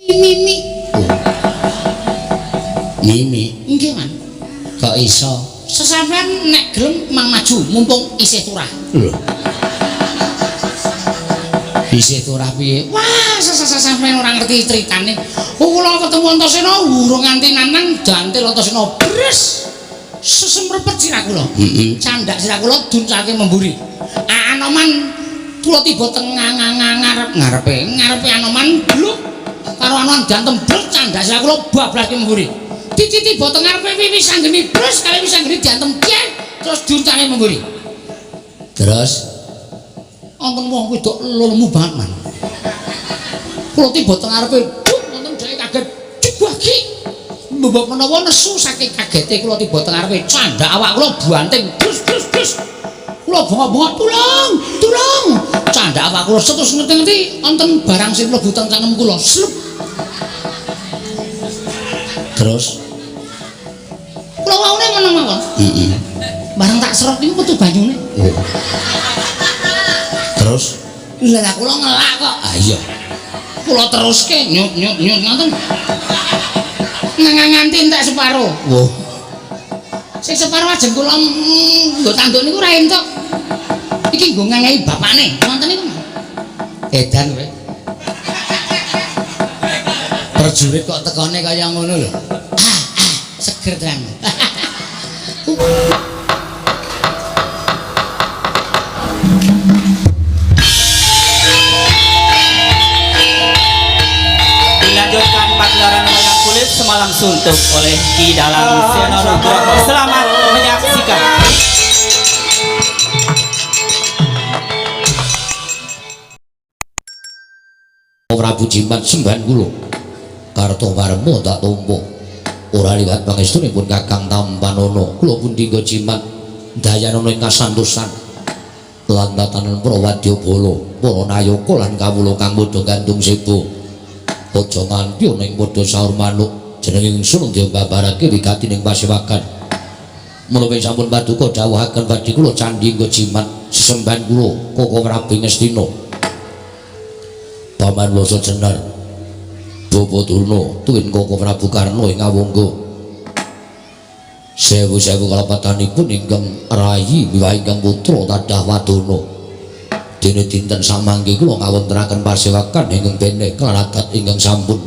Mimi. Mimi. Nggih, Man. Kok iso? Sesampean nek gelem mang maju mumpung isih turah. Lho. Isih turah piye? Wah, sampean ora ngerti critane. Kula ketemu Antasena urung nganti nanang jantil Antasena bres. Sesemrepet sirah kula. Candak sirah kula duncake memburi. Anoman kula tiba teng ngarepe Anoman bluk karo Anoman jantem bluk candak sirah kula bablas memburi. Titi tiba teng ngarepe wiwis sanggeni bres kali wis sanggeni diantem cek terus duncake memburi. Terus wonten wong wedok lelemu banget, Man. Kula tiba teng ngarepe duk wonten dhek kaget jebaki. Mbok menawa nesu saking kagete kula tiba teng ngarepe candak awak kula banting dus. Kula bengok-bengok tulung. Candak awak kula terus ngerti-ngerti wonten barang sing mlebu teng cangkem kula. Slup. Terus Kula waune ngono mawon. Barang tak serot niku metu banyune. Terus Lah kula ngelak kok. ah iya. Kula teruske nyut ngoten. Nganti entek separo. Woh. Sing separo ajeng kula nggo tanduk niku ra entuk. Iki nggo ngangehi bapakne. Wonten niku. Edan kowe. Prajurit kok tekone kaya ngono lho. Seger tenan. Dilanjutkan pagelaran wayang kulit semalam suntuk oleh Ki Dalang Seno Nugroho. Selamat menyaksikan. Prabu Jimat sembahan kula karto warma tak tampa ora liwat pangestunipun Kakang Tampanono kula pun dinggo Jimat dayanana ing kasantosan lan tatanen Prawadya Bala para nayaka lan kawula kang padha gandung sebo aja nganti ana ing padha saur manuk jeneng ingsun diombabarake wigatining pasewakan menawi sampun paduka dawuhaken badhe kula candhi nggo Jimat sesembahan kula Koko Prabu Ngastina Paman Wasa Jenar Bapa Durna tuwin Koko Prabu Karna ing Awangga sewu-sewu kalepatanipun ingkang rayi miwah ingkang putra tadah wadana dene dinten samangke kula ngawontenaken pasewakan ingkang benek klaragat ingkang sampun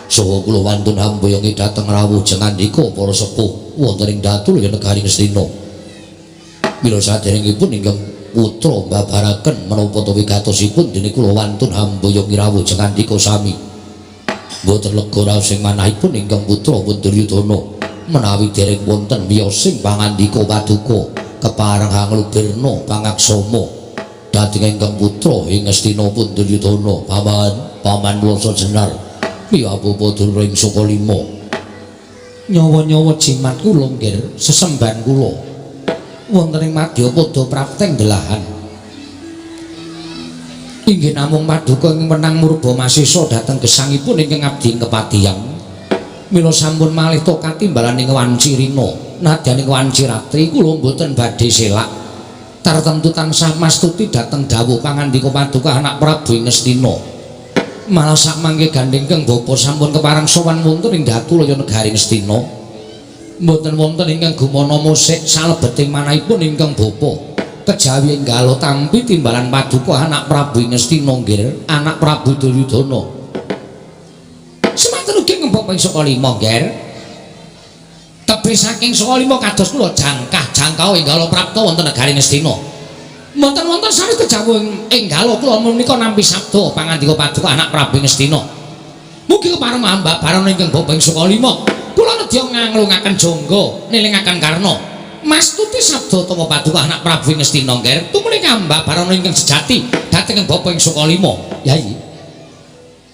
saha kula wantun hambaya dhateng rawuh jengandika para sepuh wonten ing Datul ing negari Ngastina mila saderengipun ingkang putra mbabaraken menapa to wigatosipun dene kula wantun hambaya rawuh jengandika sami boten lega raos sing manahipun ingkang putra Duryudana menawi dereng wonten wiyosing pangandika paduka kepareng hanglubirna pangaksama dhateng ingkang putra ing Ngastina pun Duryudana paman Wasa Jenar miwah Bapa Durna ing Sukalima nyawa-nyawa Jimat kula nggih sesembahan kula wonten ing Madyapada prapteng delahan inggih namung paduka ing menang murba masisa dhateng gesangipun ingkang abdi kepadiyang mila sampun malih to katimbalaning wanci rina nadyaning wanci ratri kula mboten badhe selak tartemtu tansah mastuti dhateng dawuh pangandika paduka anak Prabu Ngastina malah sakmangke gandhengken bapa sampun kepareng sowan wonten ing Datul negari Ngastina mboten wonten ingkang gumana musik salebeting manahipun ingkang bapa kejawi enggalo tampi timbalan paduka anak Prabu Ngastina nggih anak Prabu Duryudana semanten ugi ngempok ing Sukalima nggih tebih saking Sukalima kados kula jangkah enggalo prapta wonten negari Ngastina wonten sami kejawi enggalo kula menika nampi sabda pangandika paduka anak Prabu Ngastina mugi kepareng ambak barana ingkang bapa ing Sukalima kula nedya nganglungaken jangga nilingaken karna mastuti sabda tama paduka anak Prabu Ngastina nggih tumuli kambah barana ingkang sejati dhateng bapa ing Sukalima yai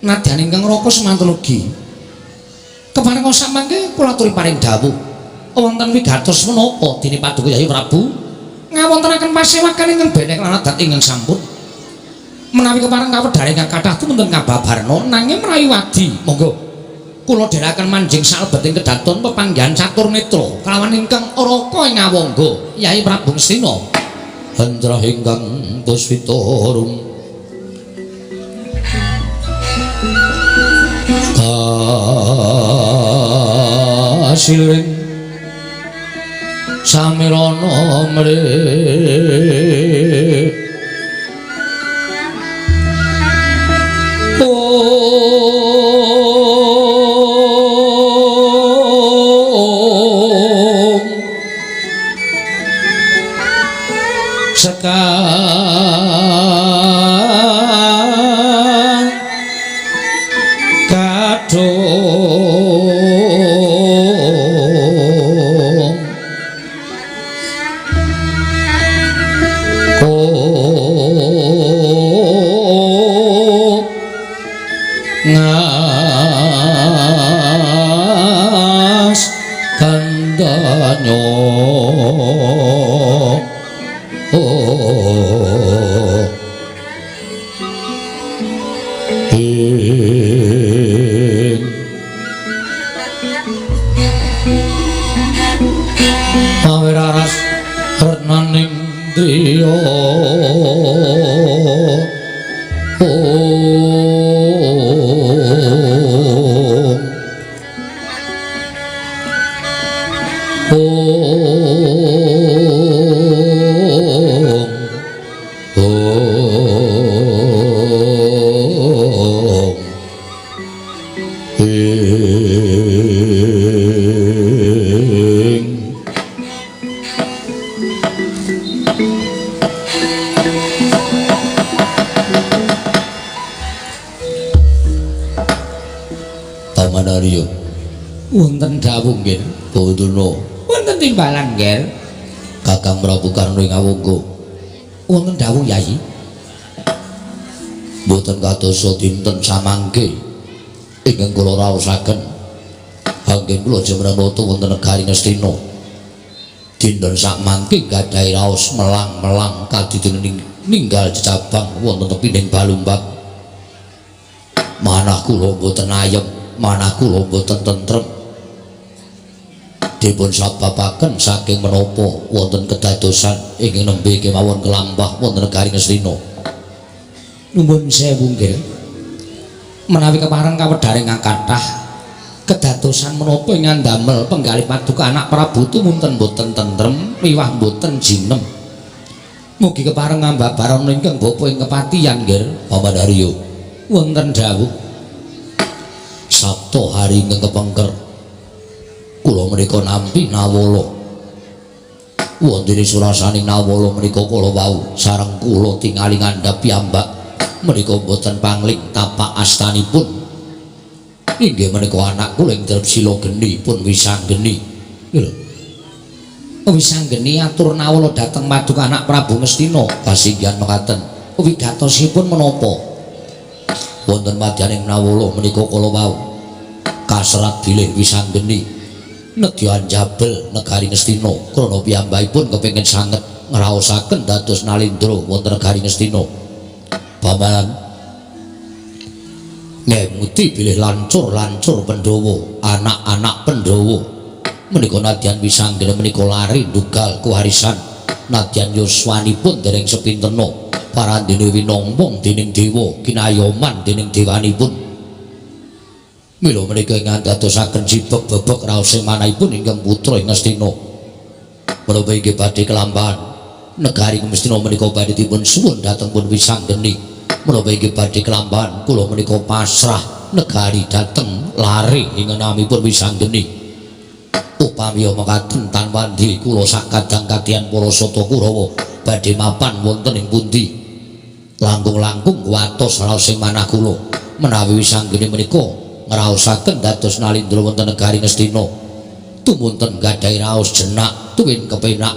nadyan ingkang raka semanten ugi kepareng samangke kula aturi paring dawuh wonten wigatos menapa dene paduka Yai Prabu ngawontenaken pasewakan ingkang benek lan adat ingkang sampun menawi kepareng kawedhare ingkang kathah tumunten kababarna nanging merayu wadi monggo kula dherekaken manjing salebeting kedaton pepanggihan catur netra kalawan ingkang raka ing Awangga Yai Prabu Ngastina Hendra ingkang Puspita rum kasiling samirana mrih sekang kadung ngas kandanyo Pawiraras renaning driya Pamanarya wonten dawuh nggih Bawana wonten timbalan nggih Kakang Prabu Karna ing Awangga wonten dawuh Yayi boten kadosa dinten samangke ingkang kula raosaken anggen kula Jemranata wonten negari Ngastina dinten sakmangke gadhahi raos melang-melang kadidene ninggal jejabang wonten tepining Balumbang manah kula boten ayem manah kula boten tentrem dipun sababaken saking menapa wonten kedadosan ingkang nembe kemawon kelambah wonten negari Ngastina nuwun sewu nggih menawi kepareng kawedharing kathah kedadosan menapa ingkang damel penggalih paduka anak Prabu tumunten boten tentrem miwah boten jinem mugi kepareng ngambabarana ingkang bapa ing kepatihan nggih Pamanarya wonten dawuh Sabtu hari ingkang kepengker kula menika nampi Nawala wonten surasaning Nawala menika kula wau sareng kula tingali ngandhap piyambak menika boten pangling tapak astanipun inggih menika anak kula ing dalem sila geni pun wisanggeni lho wisanggeni atur Nawala dhateng paduka anak Prabu Ngastina pasinggihan mekaten wigatosipun menapa wonten madyaning Nawala menika kula wau kasrat bilih wisanggeni nedya jabel negari Ngastina krana piyambakipun kepengin sanget ngraosaken dados nalindra wonten negari Ngastina Paman ngemuti bilih lancur-lancur Pandhawa anak-anak Pandhawa menika nadyan wisanggeni menika lari ndugal kewarisan nadyan yuswanipun dereng sepintena parandene winombong dening dewa kinayoman dening dewanipun mila menika ingkang dadosaken jibek bebek raos sing manahipun ingkang putra ing Ngastina menapa inggih badhe kelambahan negari Ngastina menika badhe dipun suwun dhateng pun wisanggeni menapa inggih badhe kelambahan kula menika pasrah negari dhateng lare ing namipun wisanggeni upami mekaten tanpa ndi kula sak kadang-kadang para sata Kurawa badhe mapan wonten ing pundi langkung-langkung watos raos sing manah kula menawi wisanggeni menika ngraosaken dados nalindra wonten negari Ngastina tumunten gadhahi raos jenak tuwin kepenak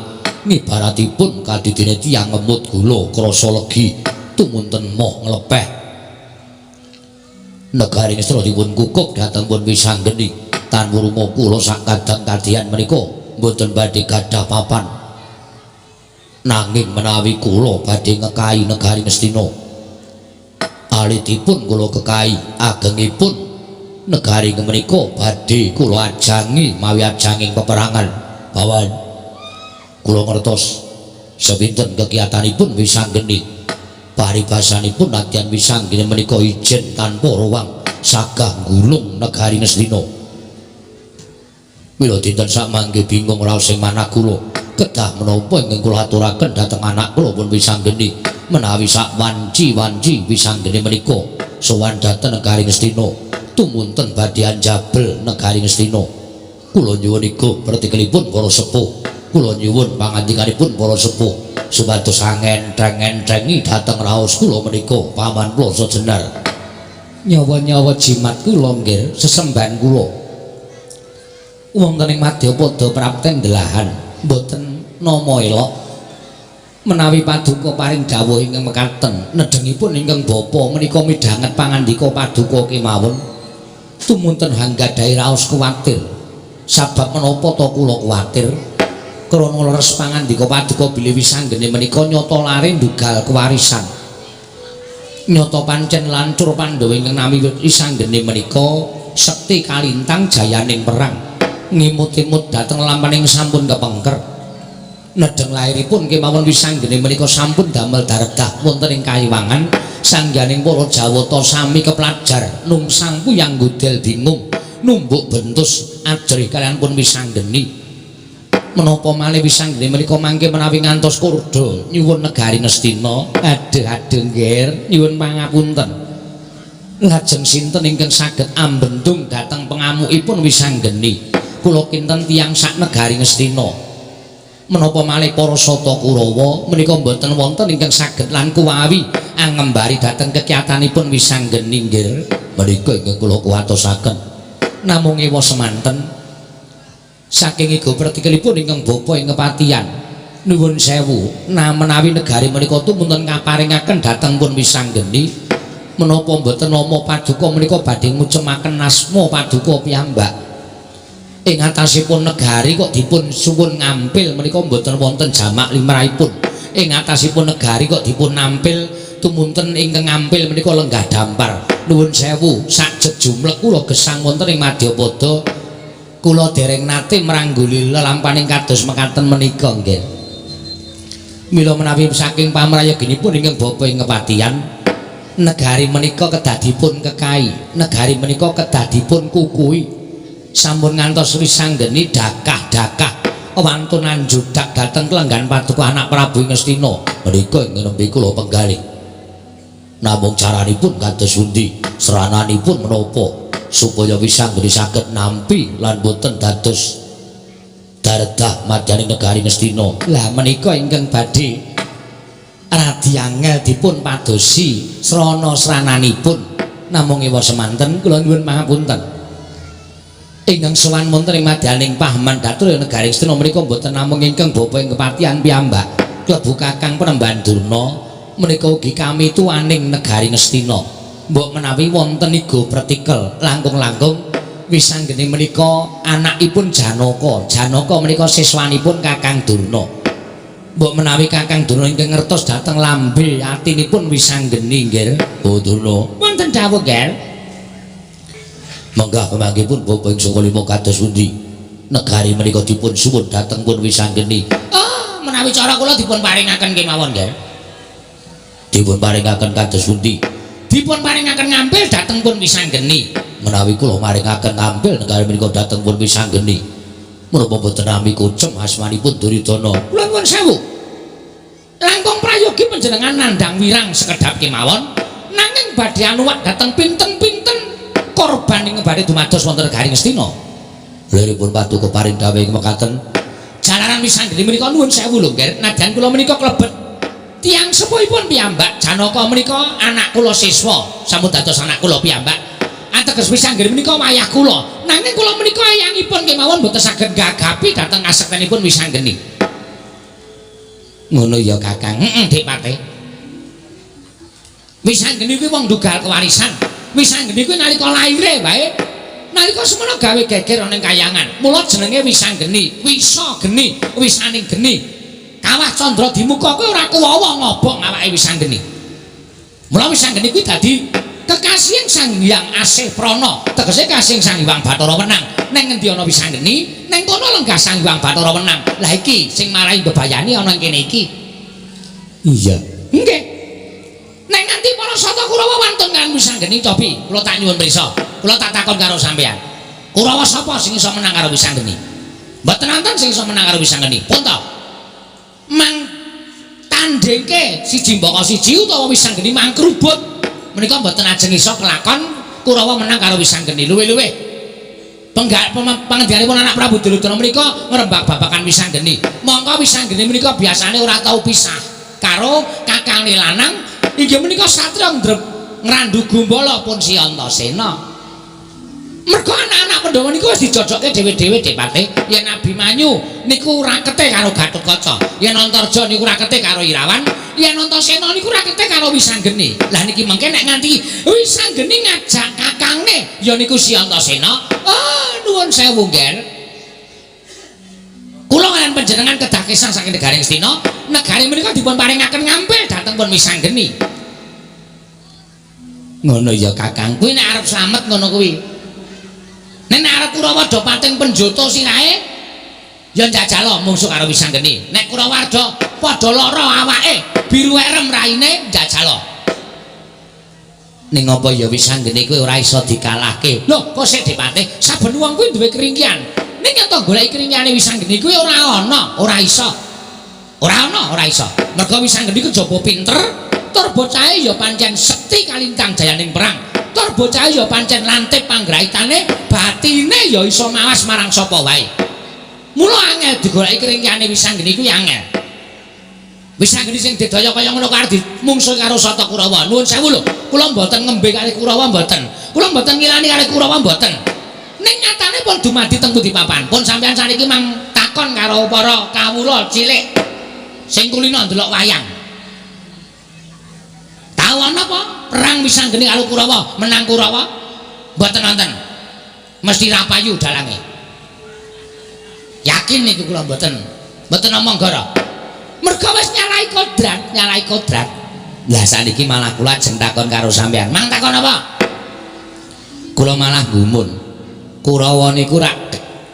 ngibaratipun kadidene tiyang ngemut gula krasa legi tumunten moh nglepeh negari Ngastina dipun kukup dhateng pun wisanggeni tan wurunga kula sak kadang-kadang menika mboten badhe gadhah papan nanging menawi kula badhe ngekahi negari Ngastina alitipun kula kekahi agengipun negari menika badhe kula ajangi mawi ajanging peperangan bawan kula ngertos sepinten kegiatanipun wisanggeni paribasanipun nadyan wisanggeni menika ijen tanpa ruang sagah gulung negari Ngastina Mila dinten sak mangke bingung raos sing manah kula. Kedah menapa ingkang kula aturaken dhateng anak kula pun pisanggeni menawi sak wanci-wanci pisanggeni menika sowan dhateng negari Ngastina tumunten badhe anjabel negari Ngastina. Kula nyuwun iku pertikelipun para sepuh. Kula nyuwun pangandikanipun para sepuh supados angentreng-entrengi dhateng raos kula menika paman kula sejenar. Nyawa-nyawa jimat kula nggih sesembahan kula. Wonten ing Madyapada prapten delahan mboten nama elok menawi paduka paring dawuh ingkang mekaten nedhengipun ingkang bapa menika midhanget pangandika paduka kemawon tumunten hanggadhahi raos kuwatir sabab menapa ta kula kuwatir krana leres pangandika paduka bilih wisanggene menika nyata lare ndugal kewarisan nyata pancen lancur Pandhawa ingkang nami wisanggene menika sekti kalintang jayaning perang ngimut-imut dhateng lampaning sampun kepengker nedheng lairipun kemawon wisanggene menika sampun damel daredah wonten ing kayiwangan sangganing para Jawata sami keplajar nungsang puyang godel bingung numbuk bentus ajrih kalian pun wisanggeni menapa malih wisanggene menika mangke menawi ngantos kurda nyuwun negari Ngastina aduh nggih nyuwun pangapunten lajeng sinten ingkang saged ambendung dhateng pengamukipun wisanggeni kula kinten tiyang sak negari Ngastina menapa malih para Sata Kurawa menika mboten wonten ingkang saged lan kuwawi angembari dhateng kekiyatanipun wisanggeni nggih menika ingkang kula kuwatosaken namung ewa semanten saking iku pertikelipun ingkang bapa ing kepatihan nuwun sewu menawi negari menika tumunten kaparingaken dhateng pun wisanggeni menapa mboten nama paduka menika badhe ngucemaken asma paduka piyambak ing atasipun negari kok dipun suwun ngampil menika mboten wonten jamak limrahipun ing atasipun negari kok dipun nampil tumunten ingkang ngampil menika lenggah dampar nuwun sewu sak jejumlek kula gesang wonten ing Madyapada kula dereng nate mrangguli lelampaning kados mekaten menika nggih mila menawi saking pamrayoginipun ingkang bapa ing kepatihan negari menika kedah dipun kekai negari menika kedah dipun kukui sampun ngantos wisanggeni dakah-dakah wantunan judak dhateng kelenggan paduka anak Prabu Ngastina menika ing nembe kula penggalih namung caranipun kados pundi serananipun menapa supaya wisanggeni saged nampi lan boten dados daredah madyaning negari Ngastina lah menika ingkang badhe radi angel dipun padosi srana-srananipun namung ewa semanten kula nyuwun pangapunten ingkang sowan wonten ing madyaning Pahaman Datur negari Ngastina menika mboten namung ingkang bapa ing kepatihan piyambak klebu Kakang Penemban Durna menika ugi kami tuaning negari Ngastina mbok menawi wonten igo pratikel langkung-langkung wisanggeni menika anakipun Janaka menika siswanipun Kakang Durna mbok menawi Kakang Durna ingkang ngertos dhateng lambe atinipun wisanggeni nggih Oh Durna wonten dawuh nggih Mangga pamangkipun bapa ing saka lima kados pundi negari menika dipun suwun dhateng pun wisanggeni menawi cara kula dipun paringaken kemawon nggih dipun paringaken kados pundi dipun paringaken ngampil dhateng pun wisanggeni menawi kula maringaken ngampil negari menika dhateng pun wisanggeni menapa boten nami kucem asmanipun Duryudana kula nyuwun sewu langkung prayogi panjenengan nandhang wirang sekedhap kemawon nanging badhe anuwak dhateng pinten-pinten korban ing badhe dumados wonten negari Ngastina liripun paduka paring dawuh ing mekaten jalaran wisanggeni menika nuwun sewu lho nggih nadyan kula menika klebet tiyang sepuhipun piyambak Janaka menika anak kula siswa sampun dados anak kula piyambak ateges wisanggeni menika wayah kula nanging kula menika eyangipun kemawon boten saged gagapi dhateng kasektenipun wisanggeni ngono ya Kakang Dik Pate wisanggeni kuwi wong ndugal kewarisan wisanggeni kuwi nalika laire wae nalika semana gawe geger ana ing kayangan mula jenenge wisanggeni wisageni wisaning geni kawah candra dimuka kuwi ora kuwawa ngobong awake wisanggeni mula wisanggeni kuwi dadi kekasih Sang Hyang Asih Prana tegese kasih Sang Hyang Bathara Wenang ning ngendi ana wisanggeni ning kono lenggah Sang Hyang Bathara Wenang lah iki sing marai bebayani ana ing kene iki iya nggih nek nganti para Sata Kurawa wantun kan wisanggeni cobi kula tak nyuwun prisa kula tak takon karo sampean Kurawa sapa sing iso menang karo Wisanggeni? Mboten wonten sing iso menang karo Wisanggeni. Pun to. Mang tandhengke siji mbaka siji utawa Wisanggeni mang krubut. Menika mboten ajeng iso kelakon Kurawa menang karo Wisanggeni. Luwih-luwih pangandikanipun anak Prabu Duryudana menika ngrembak babagan Wisanggeni. Mongko Wisanggeni menika biasane ora tau pisah karo kakangane lanang inggih menika satriya ngrandu Gumbala pun si Antasena. Mergo anak-anak Pandhawa niku wis dijojokke dhewe-dhewe Depate. Yen Abimanyu niku rakete karo Gatotkaca, yen Antarja niku rakete karo Irawan, yen Antasena niku rakete karo Wisanggeni. Lah niki mengke nek nganti Wisanggeni ngajak kakange ya niku si Antasena. Oh, nuwun sewu, Nger. Kula ngenen panjenengan kedah kesah saking negari Ngastina, negari menika dipun paringaken ngampil dhateng pun Wisanggeni. Ngono ya Kakang, kuwi nek arep slamet ngono kuwi. Nek arep Kurawa do pating penjoto sirahe ya njajalo mungsuh karo Wisanggeni. Nek Kurawa do padha lara awake, biru erem raine njajalo. Ning apa ya Wisanggeni kuwi ora iso dikalahke. Lho, kok sik Depate, saben wong kuwi duwe keringkian. Ning yen to goleki keringkiane Wisanggeni kuwi ora ana, ora iso. Ora ana, ora iso. Mergo Wisanggeni ku jaba pinter, tur bocahe ya pancen sekti kalintang jayaning perang. Tur bocah ya pancen lantip panggraitane, batine ya iso mawas marang sapa wae. Mula angel digoleki keringkiane Wisanggeni kuwi angel. Wisanggeni sing didaya kaya ngono karo dimungsuhi karo Sata Kurawa. Nuwun sewu lho, kula mboten ngembe kali Kurawa mboten. Kula mboten ngilani kali Kurawa mboten. Ning nyatane pun dumadi teng pundi papan. Pun sampeyan saniki mang takon karo para kawula cilik sing kulina ndelok wayang. Tahu apa? Perang Wisanggeni karo Kurawa, menang Kurawa mboten wonten. Mesti rapayu dalange. Yakin niku kula mboten omong gara. Mergo wis nyalai kodrat. Lah saniki malah kula ajeng takon karo sampean. Mang takon apa? Kula malah gumun. Kurawa niku rak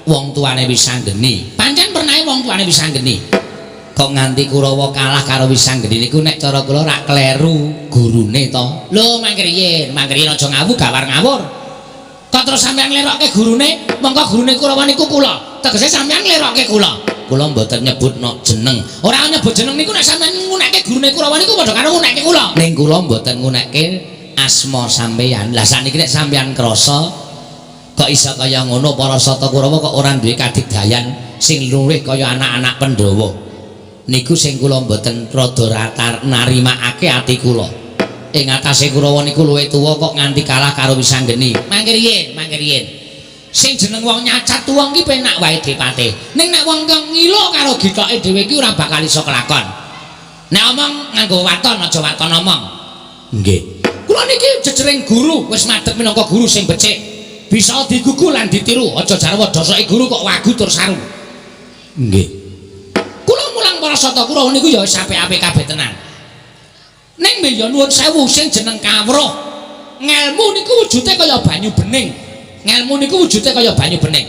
wong tuane Wisanggeni. Pancen pernahe wong tuane Wisanggeni. Kok nganti Kurawa kalah karo Wisanggeni niku nek cara kula rak kleru gurune to. Lho mangke riyen aja ngawu gawar ngawur. Kok terus sampeyan nglerokke gurune, mongko gurune Kurawa niku kula. Tegese sampeyan nglerokke kula. Kula mboten nyebutno jeneng. Ora nyebut jeneng niku nek sampeyan ngunekke gurune Kurawa niku padha karo ngunekke kula. Ning kula mboten ngunekke asma sampeyan. Lah saniki nek sampeyan krasa kok iso kaya ngono para Sata Kurawa kok ora duwe kadigdayan sing luwih kaya anak-anak Pandhawa. Niku sing kula mboten rada narimakake ati kula. Ing atase Kurawa niku luwih tuwa kok nganti kalah karo Wisanggeni. Mangke riyen. Sing jeneng wong nyacat wong ki penak wae Depate. Ning nek wong kang ngilo karo gitoke dhewe ki ora bakal iso kelakon. Nek omong nganggo waton aja waton omong. Nggih. Kula niki jejering guru wis madhep minangka guru sing becik. Bisa digugu lan ditiru, aja jarwa dosoke guru kok wagu tur saru. Nggih. Kula mulang para Sata Kurawa niku ya wis apik-apik kabeh tenan. Ning ya nuwun sewu sing jeneng kawruh. Ngelmu niku wujude kaya banyu bening. Ngelmu niku wujude kaya banyu bening.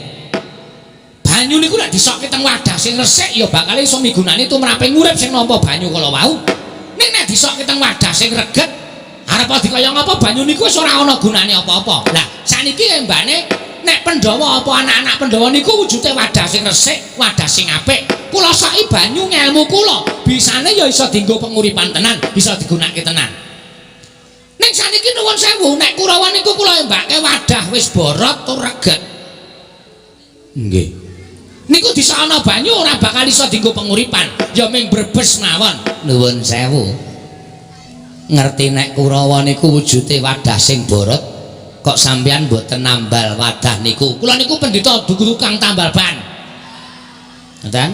Banyu niku nek disokke teng wadah sing resik ya bakal iso migunani tumraping urip sing nampa banyu kala wau. Ning nek disokke teng wadah sing reget arep dikaya ngapa banyu niku wis ora ana gunane apa-apa. Lah saniki embane nek Pandhawa apa anak-anak Pandhawa niku wujude wadah sing resik, wadah sing apik. Kula soki banyu ngelmu kula bisane ya iso dienggo penguripan tenan, bisa digunakake tenan. Ning saniki nuwun sewu nek Kurawa niku kula embake wadah wis borot tur reget. Nggih. Niku bisa ana banyu ora bakal iso dienggo penguripan, ya ming brebes mawon. Nuwun sewu. Ngerti nek Kurawa niku wujude wadah sing borot, kok sampeyan mboten nambal wadah niku. Kula niku pendhita tukang tambal ban. Ngoten?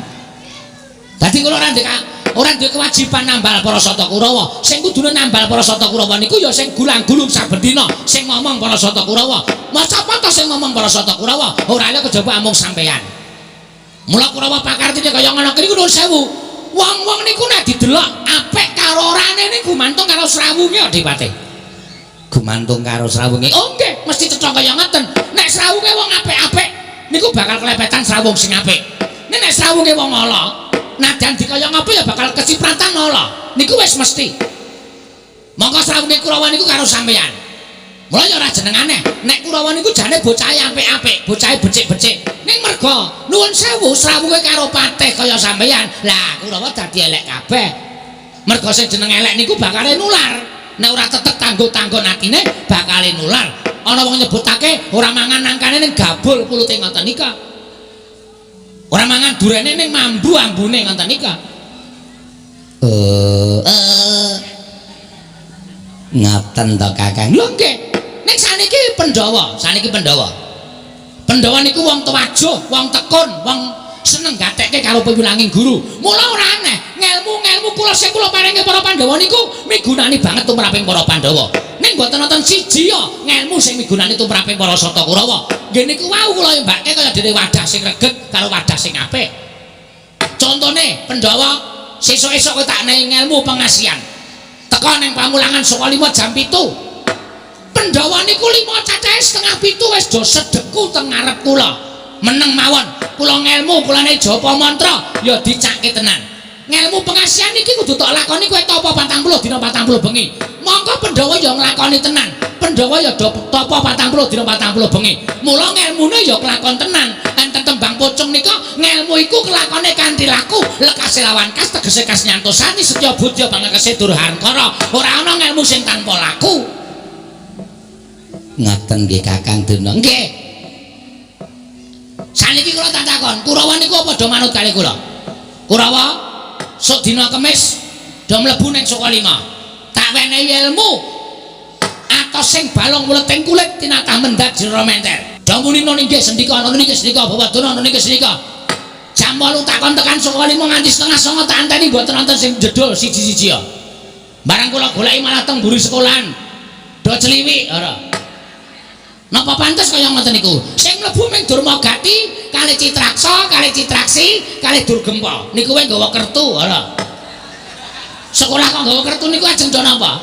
Dadi kula ora duwe kewajiban nambal para Sata Kurawa. Sing kudune nambal para Sata Kurawa niku ya sing gulang-gulung saben dina sing ngomong para Sata Kurawa. Mas apa to sing ngomong para Sata Kurawa? Ora ana kejaba amung sampeyan. Mula Kurawa pakartine kaya ngono niku nuwun sewu. Wong-wong niku nek didelok apik karo orane niku gumantung karo srawunge Depate. Gumantung karo srawunge. Oh nggih, mesti cecok kaya ngoten. Nek srawunge wong apik-apik niku bakal klepetan srawung sing apik. Nek srawunge wong ala, najan dikaya ngapa ya bakal kecipratan ala. Niku wis mesti. Monggo srawunge Kurawa niku karo sampeyan. Mula ya ora jenengane. Nek Kurawa niku jane bocahe apik-apik, bocahe becik-becik. Ning mergo nuwun sewu srawuhe karo patih kaya sampeyan. Lah Kurawa dadi elek kabeh. Mergo sing jeneng elek niku bakale nular. Nek ora tetek tanggo-tanggon atine bakale nular. Ana wong nyebutake ora mangan nangkane ning gabul pulute ngoten nika. Ora mangan durene ning mambu ambune ngoten nika. Ngaten to Kakang. Lho nggih. Nek saniki Pandhawa, Pandhawa niku wong tuwajuh, wong tekun, wong seneng gatekke karo piwulanging guru. Mula ora aneh, ngelmu kula sing kula paringi para Pandhawa niku migunani banget tumraping para Pandhawa. Ning mboten wonten siji ya ngelmu sing migunani tumraping para Sata Kurawa. Nggih niku wau kula mbake kaya dene wadah sing reget karo wadah sing apik. Contone Pandhawa sesuk-esuk kowe tak nehi ngelmu pengasihan. Teka ning pamulangan saka 5 jam 7. Pandhawa niku 5 cacahe setengah 7 wis do sedeku teng ngarep kula. Meneng mawon, kula ngelmu, kulane japa mantra ya dicake tenan. Ngelmu pengasihan iki kudu tok lakoni kowe tapa 40 dina 40 bengi. Monggo Pandhawa ya nglakoni tenan. Pandhawa ya do tapa 40 dina 40 bengi. Mula ngelmune ya kelakon tenan. Enten tembang pocong nika ngelmu iku kelakone kanthi laku, lekase lawan kas tegese kas nyantosani setya budya pangekase durhankara. Ora ana ngelmu sing tanpa laku. Ngaten nggih Kakang Dena. Nggih. Saniki kula tak takon, Kurawa niku apa do manut kalih kula? Kurawa sok dina Kemis do mlebu ning Saka 5. Tak wenehi ilmu atos sing balong mleting kulit tinatah mendat jero menter. Do muni nggih sendika ana niki sendika Bawadana ana niki sendika. Jam 8 takon tekan Saka 5 nganti setengah 9 tak anteni mboten wonten sing jedul siji-siji ya. Barang kula goleki malah teng mburi sekolahan. Do celiwik ora. Napa pantes kaya ngoten niku? Sing mlebu ming Durmagati, kali Citraksa, kali Citraksi, kali Durgempa. Niku wae nggawa kertu, ora. Sekolah kok nggawa kertu niku ajeng do napa?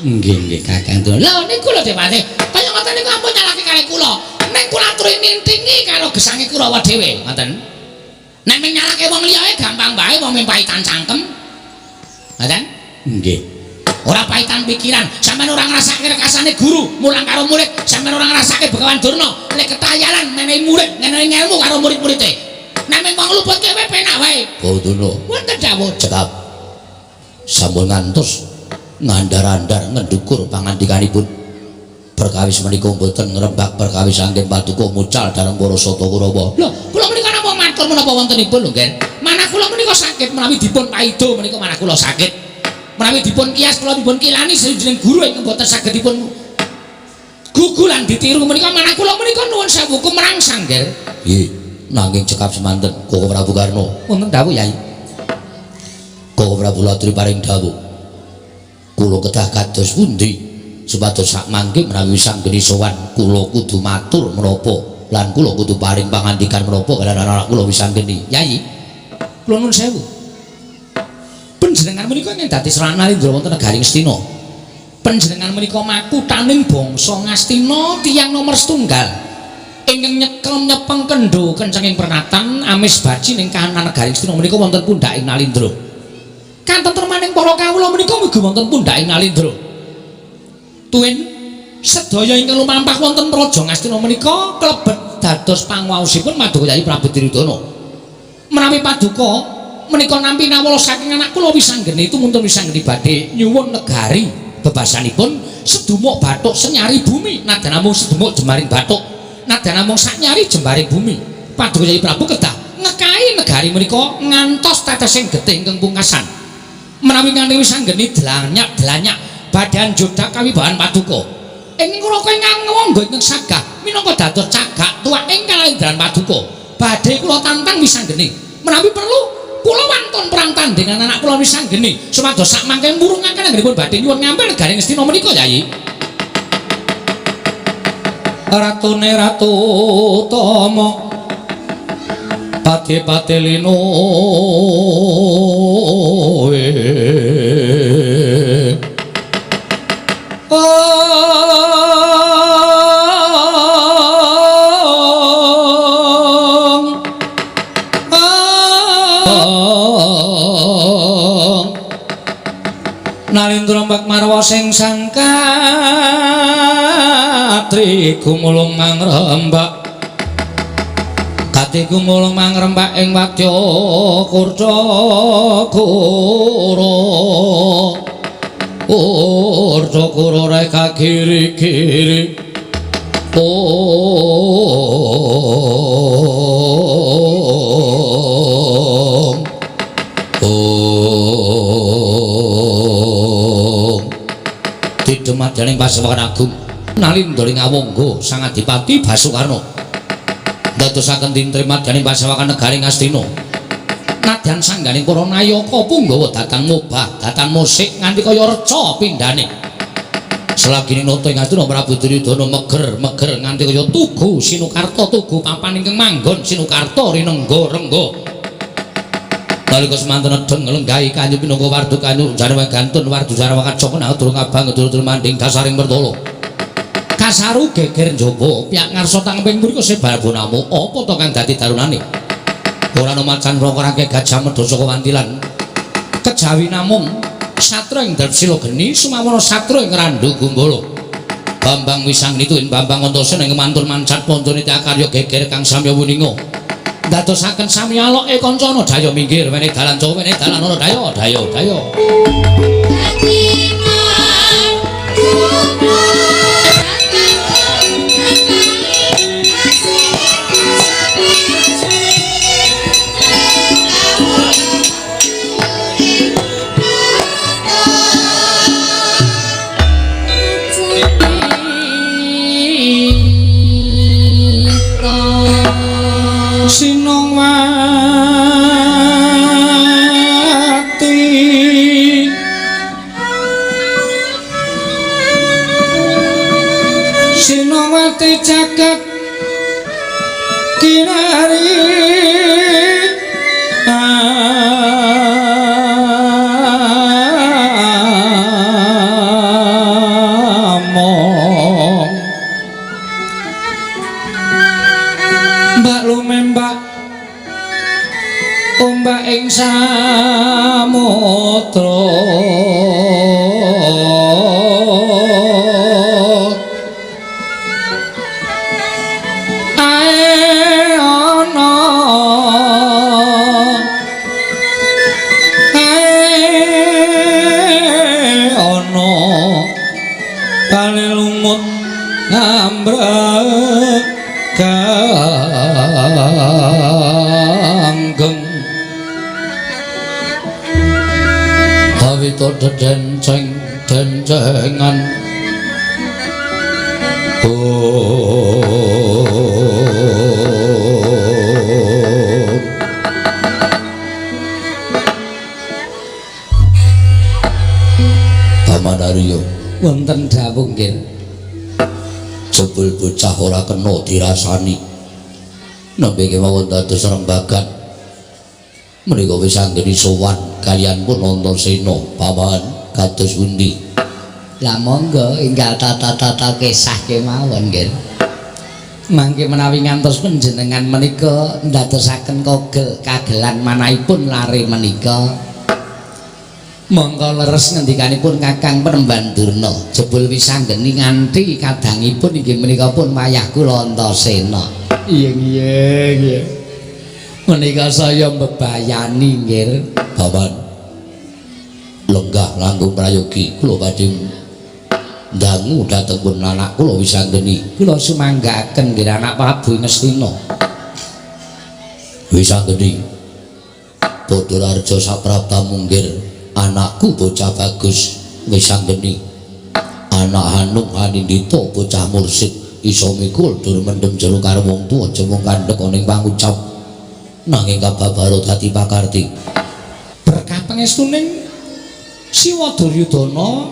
Nggih Kakang. Lha niku lho Dewate. Kaya ngoten niku ampun nyalahke kali kula. Ning kula aturi nintingi karo gesange Kurawa dhewe, ngoten. Nek ming nyalahke wong liya gampang bae wong paitan cangkem. Ngoten? Nggih. Ora paitan pikiran, sampean ora ngrasake rekasane guru, mulang karo murid, sampean ora ngrasake Begawan Durna, lek ketayalan menehi murid, menehi ilmu karo murid-muride. Nek mung ngluputke wae penak wae. Bawana. Wonten dawuh cekap. Sampun ngantos ngandar-andar ngendukur pangandikanipun. Perkawis menika mboten ngrembak perkawis anggen paduka mucal dalem para Sata Kurawa. Lho, kula menika napa matur menapa wontenipun lho, Nggih. Manah kula menika sakit menawi dipun paido menika manah kula sakit. Menawi dipun kias kula dipun kilani sajeneng guru ingkang boten saged dipun gugulan ditiru menika manah kula menika nuwun sewu kumrangsang nggih. Nggih, nanging cekap semanten Koko Prabu Karna. Wonten dawuh Yai. Koko Prabu Latri paring dawuh. Kula kedah kados pundi supados sak mangke menawi sanggeni sowan kula kudu matur menapa lan kula kudu paring pangandikan menapa kaliyan anak kula wis sanggeni. Yai, kula nuwun sewu. Panjenengan menika ing dadi Seran Nalindra wonten negaring Astina. Panjenengan menika makutaning bangsa Ngastina tiyang nomor setunggal ingkang nyekel nyepeng kendho kencenging pernatan amis baji ning kahanan negaring Astina menika wonten pundhaking Nalindra. Katentremaning para kawula menika mugi wonten pundhaking Nalindra. Tuwin sedaya ingkang lumampah wonten praja Ngastina menika klebet dados panguwaosipun Maduka Yai Prabu Duryudana. Menawi paduka menika nampi nawala saking anak kula wisanggeni tumuntun wisanggeni badhe nyuwun negari bebasanipun sedumuk bathuk senyari bumi nadan namung sedumuk jembaring bathuk nadan namung saknyari jembaring bumi Paduka Yai Prabu kedah ngekahi negari menika ngantos tetesing getih ingkang pungkasan menawi nganti wisanggeni delanyak badan jodak kawibahan paduka ing kula ingkang nganggo ingkang sagah minangka dados cagak tuwak ing kalendran paduka badhe kula tantang wisanggeni menawi perlu kula wantun perang tandingan anak kula wisanggeni supados sak mangke murungaken anggenipun badhe nyuwun ngampil negaring Astina menika Yai. Ratune Ratu Tama Pati-pati lino Nalindra mbak marwa sing sangkan Tri gumulung mangrembak Kati gumulung mangrembak ing wadya kurca kuro kurca kuro reka giri-giri Didemadyaning Pasewakan Agung nalindring awangga Sang Adipati Basukarna ndadosaken dintrimadyaning Pasewakan Negari Ngastina nadyan sangganing para nayaka punggawa datang mobah datang musik nganti kaya reca pindhane selagine nata ing Ngastina Prabu Duryudana meger nganti kaya tugu Sinukarta tugu papan ingkang manggon Sinukarta rinengga-rengga nalika semanten nedheng lenggahi kanyu pinangka wardu kanyu jarwa gantun wardu jarwa kacok nang durung abang durung manding kasaring mertolo kasaru geger njaba piyak ngarsa tangping mriku sebal bonamu apa to kang dadi darunane ora ana macan rokake gajah medha saka wantilan kejawi namung satra ing Dresila geni sumawana satra ing Randu Gumbala Bambang Wisangnituin Bambang Antasena ing mantul mancat pancane karya geger kang samya wuninga dadosaken sami aloke kancana daya minggir wene dalan Jawa wene dalan ana daya Sinong wati Sinong wati jagat kinari ing samudra ae ana panelumut ngambreganggeng awita dencengan Pamanarya wonten dawuh nggih jebul bocah ora kena dirasani nembe kemawon dados rembagan menika wis anggeni sowan kaliyan pun Antasena paman kados pundi lah monggo enggal tata-tata kisah kemawon nggih mangke menawi ngantos panjenengan menika ndadosaken kagelan manahipun lare menika monggo leres ngendikanipun Kakang Penemban Durna jebul wis anggeni nganti kadangipun inggih menika pun wayah kula Antasena iya menika saya mbebayani nggih paman lenggah langkung prayogi kula badhe dangu dhateng pun anak kula wis anggeni kula sumanggaken nggih anak Prabu Ngastina wis anggeni Padha Raja Saprapta munggir anakku bocah bagus wis anggeni anak Hanung Hanindita bocah mursid iso mikul dur mendem jero karo wong tuwa jemung kandhek ning pangucap nanging kababaro dadi pakarti berkah pangestuning Siwa Duryudana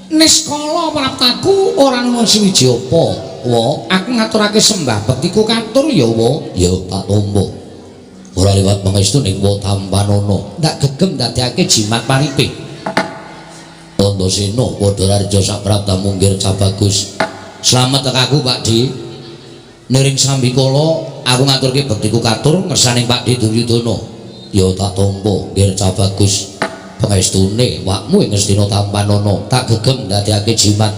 niskala praptaku ora nuwun siwiji apa wa aku ngaturake sembah bektiku katur ya wa ya tak tampa ora liwat pangestuning wa Tampanana ndak gegem dadekake jimat paripe Antasena Padha Raja Saprapta munggir Cabagus slamet tekaku Pakdi niring sambikala aku ngaturke bektiku katur ngersaning Pakdi Duryudana ya tak tampa nggih Cabagus pangestune wakmu ing Ngastina Tampanana tak gegem dadekake jimat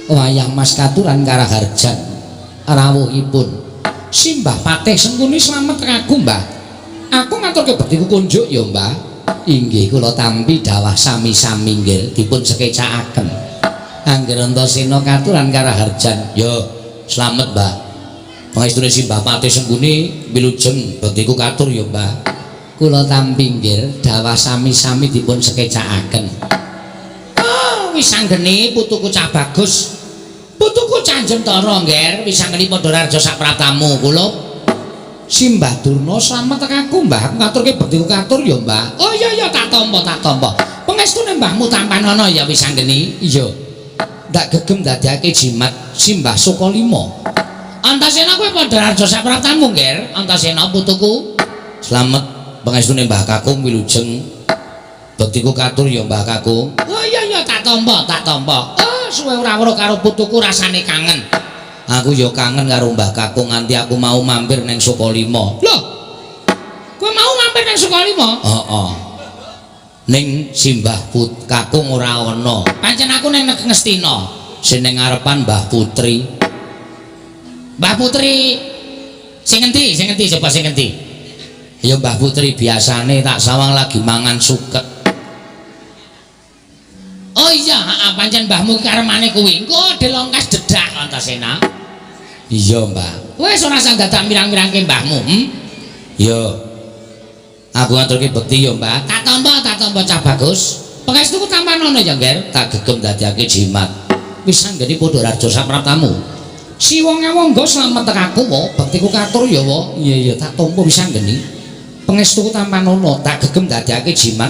wayang Mas Katuran Karaharjan rawuhipun Simbah Patih Sengkuni slamet aku Mbah. Aku ngaturke bekti kunjuk ya Mbah. Inggih kula tampi dawah sami-sami nggih dipun sekecakaken. Angger Antasena Katuran Karaharjan. Yo slamet Mbah. Pangestune Simbah Patih Sengkuni wilujeng bektiku katur ya Mbah. Kula tampi nggih dawah sami-sami dipun sekecakaken. Oh wis anggene putuku cah bagus. Putuku Canjentara ngger wis anggene padha raja sak pratamu kula Simbah Durna slamet tekaku Mbah. Aku ngaturke bektiku katur ya Mbah. Oh iya tak tampa tak tampa. Pangestune mbahmu tampanana ya wis anggene. Iya. Ndak gegem dadekake jimat Simbah Sukalima. Antasena kowe padha raja sak pratamu ngger. Antasena putuku slamet pangestune Mbah Kakung wilujeng bektiku katur ya Mbah Kakung. Oh iya tak tampa tak tampa. Suwe ora weruh karo putuku rasane kangen. Aku ya kangen karo Mbah Kakung nganti aku mau mampir ning Sukalima. Lho. Kowe mau mampir ning Sukalima? Heeh. Ning Simbah Kakung ora ana. Pancen aku ning Ngestina. Sing ning ngarepan Mbah Putri. Mbah Putri sing endi? Coba sing endi? Ya Mbah Putri biasane tak sawang lagi mangan suket. Oh iya, pancen mbahmu karemane kuwi. Engko delongkas dedak Antasena. Iya, Mbah. Wis ora usah dadak mirang-mirangke mbahmu, Iya. Aku ngaturke bekti ya, Mbah. Tak tampa cah bagus. Pengestuku tampanono ya, Ngger. Tak gegem dadekake jimat. Wis anggene padha raja sak pratamu. Si wong-wonggo slamet tekaku kok, bektiku katur ya, wa. Iya, tak tampa wis anggene. Pengestuku tampanono, tak gegem dadekake jimat.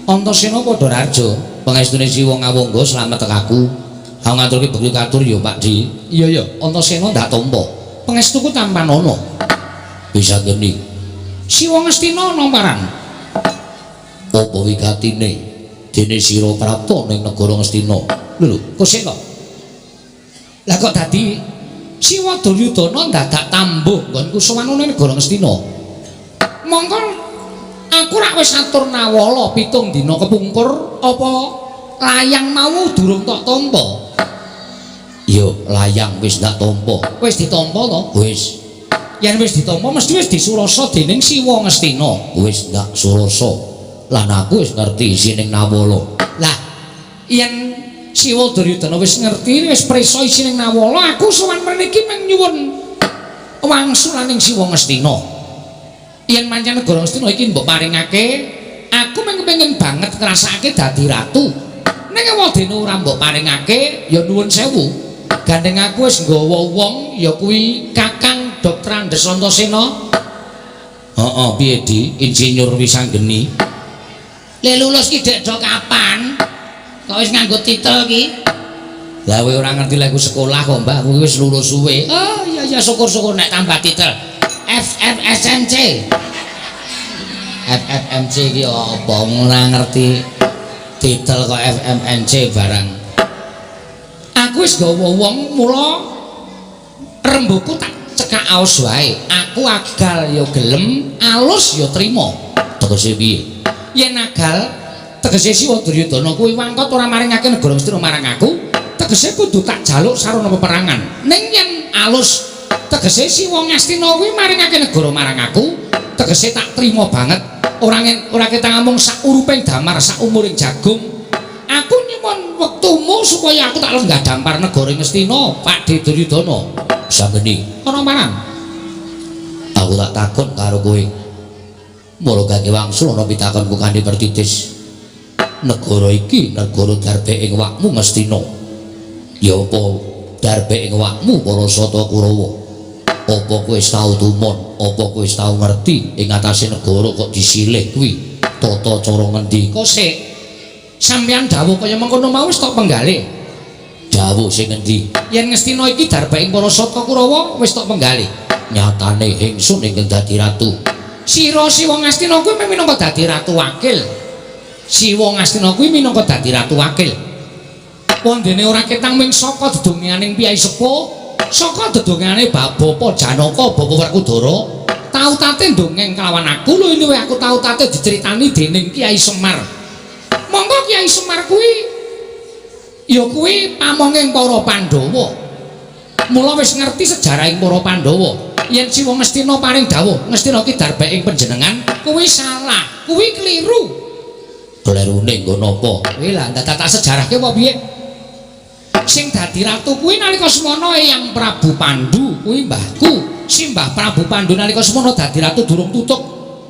Antasena padha raja. Pangestune si wong awangga slamet tekaku. Aku ngaturke bekti katur ya Pak Di. Iya Antasena ndak tampa. Pangestuku tampanana. Bisa geni. Si wong Astina ana parang. Apa wigatine dene sira prapta ning negara Astina. Lho, Kusena. Lah kok dadi Siwa Duryudana dadak tambuh nggonku sowan ning negara Astina. Mongko aku rak wis atur nawala 7 dina kepungkur apa layang mau durung tok tampa. Yo layang wis ndak tampa. Wis ditampa to? Wis. Yen wis ditampa mesti wis disurasa dening Siwa Ngastina. Wis ndak surasa. Lan aku wis ngerti isining nawala. Lah yen Siwa Duryudana wis ngerti wis prisa isining nawala, aku sowan mriki mung nyuwun wangsulaning Siwa Ngastina. Yen pancen negara Astina iki mbok paringake, aku kepengin banget ngrasakake dadi ratu. Ning wadene ora mbok paringake, ya nuwun sewu. Gandeng aku wis nggawa wong ya kuwi Kakang Dr. Andes Antasena. Heeh, piye Di? Insinyur wis anggeni. Le lulus ki dek do kapan? Kok wis nganggo titel ki? Lah kowe ora ngerti lek sekolah kok, Mbak. Kowe wis lulus suwe. Oh iya syukur-syukur nek tambah titel. FFSMC ki apa ora ngerti titel kok FMNC barang. Aku wis gawa wong mula rembuku tak cekak aos wae. Aku agal ya gelem, alus ya trima. Tegese piye? Yen agal tegese Siwa Duryudana kuwi wangkot ora maringake negara Astina marang aku, tegese kudu tak jaluk sarana peperangan. Ning yen alus tegese si wong Astina kuwi maringake negara marang aku, tegese tak trima banget. Ora kita ngomong sak uruping damar, sak umuring jagung. Aku nyuwun wektumu supaya aku tak lenggah dampar negara Astina, Pak Duryudana. Sanggeni ana marang. Aku tak takon karo kowe. Mula gage wangsul ana pitakonku kanthi pertitis. Negara iki negara darbe ing wakmu Astina. Ya apa darbe ing wakmu para Sata Kurawa? Apa kowe wis tau tumon, apa kowe wis tau ngerti ing atase negara kok disilih kuwi tata cara ngendi? Kok sik sampeyan dawuh kaya mengkono mau wis tok penggalih. Dawuh sing ngendi? Yen Ngastina iki darbaing para Sata Kurawa wis tok penggalih. Nyatane ingsun ingkang dadi ratu. Sira Siwa Ngastina kuwi minangka dadi ratu wakil. Siwa Ngastina kuwi minangka dadi ratu wakil. Wondene ora ketang ming saka dedonganing piyai sepuh. Saka dedongane Bapa Janaka, Bapa Werkudara, tau tate ndongeng kelawan aku lho ini aku tau tate diceritani dening Kiai Semar. Monggo Kiai Semar kuwi Ya kuwi pamonging para Pandhawa. Mula wis ngerti sejarahing para Pandhawa. Yen Siwa Ngastina paring dawuh, Ngastina ki darbeking panjenengan, kuwi salah, kuwi kliru. Klerune nggo napa? Kuwi lah tak sejarahke apa piye? Sing dadi ratu kuwi nalika semana Eyang Prabu Pandhu kuwi mbahku. Simbah Prabu Pandhu nalika semana dadi ratu durung tutuk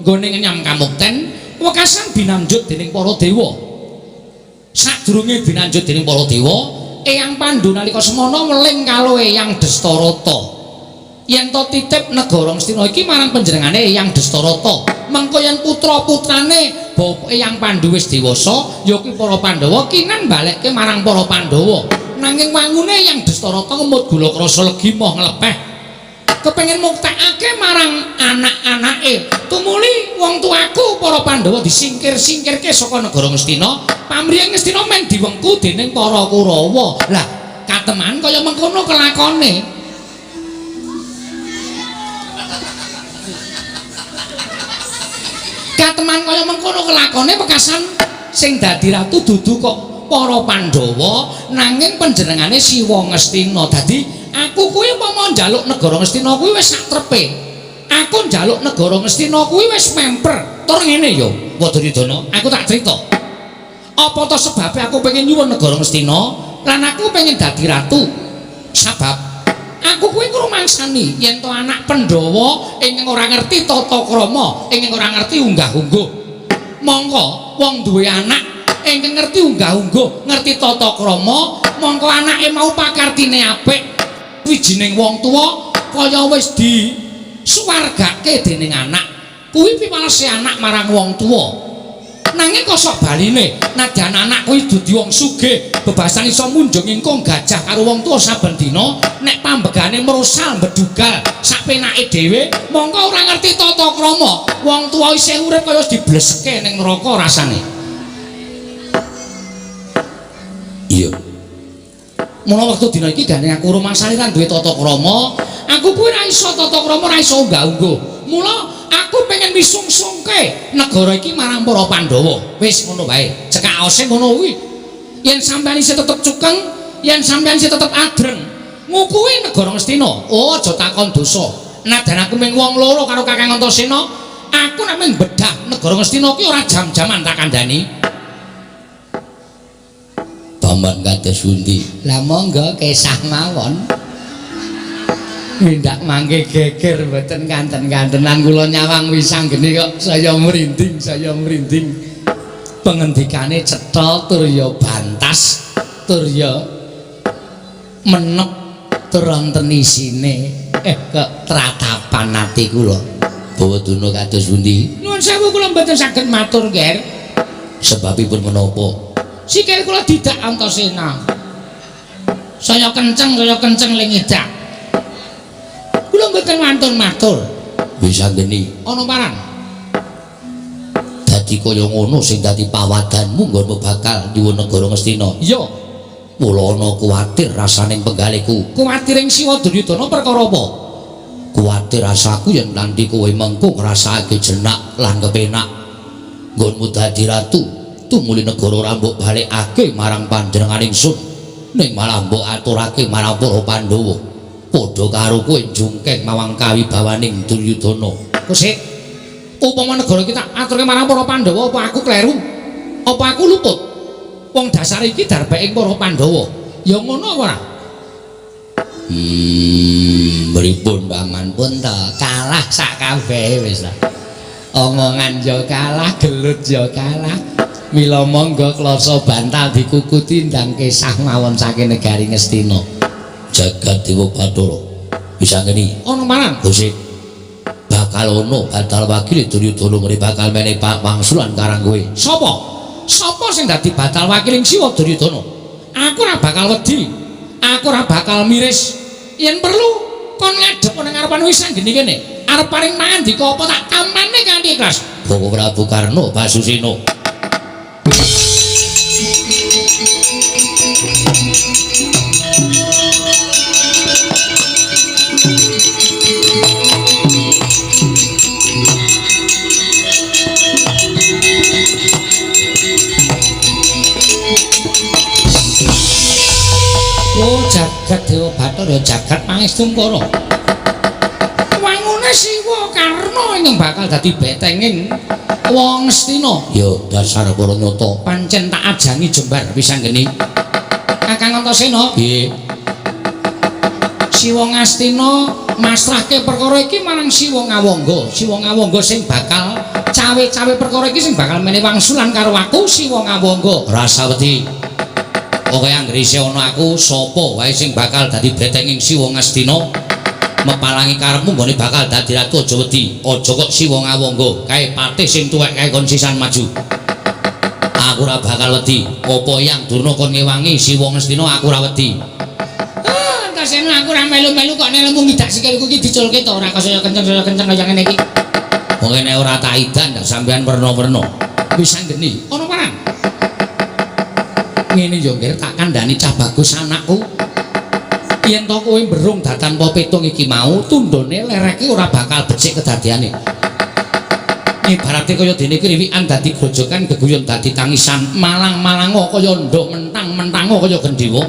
nggone nyam kamukten wekasan binanjut dening para dewa. Sadurunge binanjut dening para dewa, Eyang Pandhu nalika semana weling karo Eyang Dastarata. Yen to titip negara Ngastina iki marang panjenengane Eyang Dastarata. Mengko yen putra-putrane Bapak Eyang Pandhu wis dewasa, ya kuwi para Pandhawa kinan balekke marang para Pandhawa. Nanging wangune Eyang Dastarata ngemut gula krasa legi moh nglepeh. Kepengin muktekake marang anak-anake. Tumuli wong tuaku para Pandhawa disingkir-singkirke saka negara Ngastina, pamrih Ngastina men diwengku dening para Kurawa. Lah, kateman kaya mengkono kelakone. Kateman kaya mengkono kelakone wekasan sing dadi ratu dudu kok para Pandhawa nanging panjenengane Siwa Ngastina. Dadi aku kuwi umpama njaluk negara Ngastina kuwi wis sak trepe. Aku njaluk negara Ngastina kuwi wis memper. Tur ngene ya, Wadudana, aku tak crita. Apa to sebabe aku pengen nyuwun negara Ngastina lan aku pengen dadi ratu? Sebab aku kuwi ngrumangsani yen to anak Pandhawa ingkang ora ngerti tata krama, ingkang ora ngerti unggah-ungguh. Mongko wong duwe anak ingkang ngerti unggah-ungguh, ngerti tata krama, mongko anake mau pakartine apik, wijining wong tuwa kaya wis disuwargake dening anak. Kuwi piwalese anak marang wong tuwa. Nanging kok sok baline, nadyan anak kuwi dadi wong sugih, bebasan iso munjung ingkung gajah karo wong tuwa saben dina, nek pambegane merosal bedugal sapenake dhewe, mongko ora ngerti tata krama. Wong tuwa isih urip kaya wis dibleseke ning neraka rasane. Iya. Mula wektu dina iki gane aku rumangsani lan duwe tata krama, aku kuwi ora iso tata krama, ora iso unggah-ungguh. Mula aku pengen misungsungke negara iki marang para Pandhawa. Wis ngono wae. Cekakose ngono kuwi. Yen sampeyan isih tetep cukeng, yen sampeyan isih tetep adreng, ngukuhi negara Ngastina. Oh, aja takon dosa. Nadan aku mung wong loro karo Kakang Antasena, aku nek mung bedah negara Ngastina ki ora jam-jaman tak kandhani. Paman kados pundi? Lah monggo kesah mawon. Mindak mangke geger mboten kanten-kantenan kula nyawang wisanggene kok saya merinding, pengendikane cetha tur ya bantas tur ya menep tur wonten isine kok tratapan ati kula. Bawaduna kados pundi? Nuwun sewu kula mboten saged matur, Ger. Sebabipun menapa? Sikil kula didak Antasena. Saya kenceng lengidak. Kula mboten wantun matur. Bisa geni. Ana parang. Dadi kaya ngono sing dadi pawadanmu nggonmu bakal nyuwun negara Ngastina. Iya. Mula ana kuwatir rasaning penggaliku. Kuwatiring Siwa Duryudana perkara apa? Kuwatir rasaku yen nanti kowe mengko ngrasakake jenak lan kepenak. Nggonmu dadi ratu, tumuli negara ora mbok balekake marang panjenengan ingsun, ning malah mbok aturake marang para Pandhawa. Padha karo kowe jungkeng mawang kawibawaning Duryudana. Kusik, upama negara iki tak aturke marang para Pandhawa, apa aku kleru? Apa aku luput? Wong dasar iki darbeking para Pandhawa. Ya ngono apa ora? Mripun paman pun to kalah sak kabeh wis. Omongan yo kalah, gelut yo kalah. Mila monggo klasa bantal dikukuti ndang kesah mawon saking negari Ngastina. Jagat Dewa Bathara bisa ngeni ana marang Gusti bakal ono batal wakil Duryudana mrene bakal menehi wangsulan karang kowe. Sapa sing dadi batal wakiling Siwa Duryudana? Aku ora bakal wedi, aku ora bakal miris. Yen perlu kon ngadhep nang ngarepan Wisanggeni kene, arep paring mangandika apa tak tampane kanthi ikhlas. Bapak Prabu Karna Basusena. Bathara jagat pangestu para. Wangune Siwa Karna ingkang bakal dadi betenging wong Astina. Ya dasar para nyata. Pancen tak ajangi jembar pisanggeni. Kakang Antasena. Nggih. Siwa Ngastina masrahke perkara iki marang Siwa Ngawangga. Siwa Ngawangga sing bakal cawe-cawe perkara iki sing bakal menehi wangsulan karo aku Siwa Ngawangga. Rasa wedi. Pokoke anggere isih ana aku sapa wae sing bakal dadi betenging Siwa Ngastina mepalangi karepmu nggone bakal dadi ratu aja wedi. Aja kok Siwa Ngawangga kae patih sing tuwek kae kon sisan maju. Aku ora bakal wedi. Apa yang Durna kon ngewangi Siwa Ngastina aku ora wedi. Antasena aku ora melu-melu kok nek lemu ngidak sikilku iki diculke to ora kaya kenceng kaya ngene iki. Pokoke nek ora tak idan ndak sampean werna-werna. Wis anggeni. Ana parang. Ngene yo nggih tak kandhani cah bagus anakku. Yen to kowe mberung datanpa petung iki mau tundhone lereke ora bakal becik kedadiane. Ibarate kaya dene kriwikan dadi grojokan geguyon dadi tangisan malang-malango kaya ndok mentang-mentango kaya gendhewa.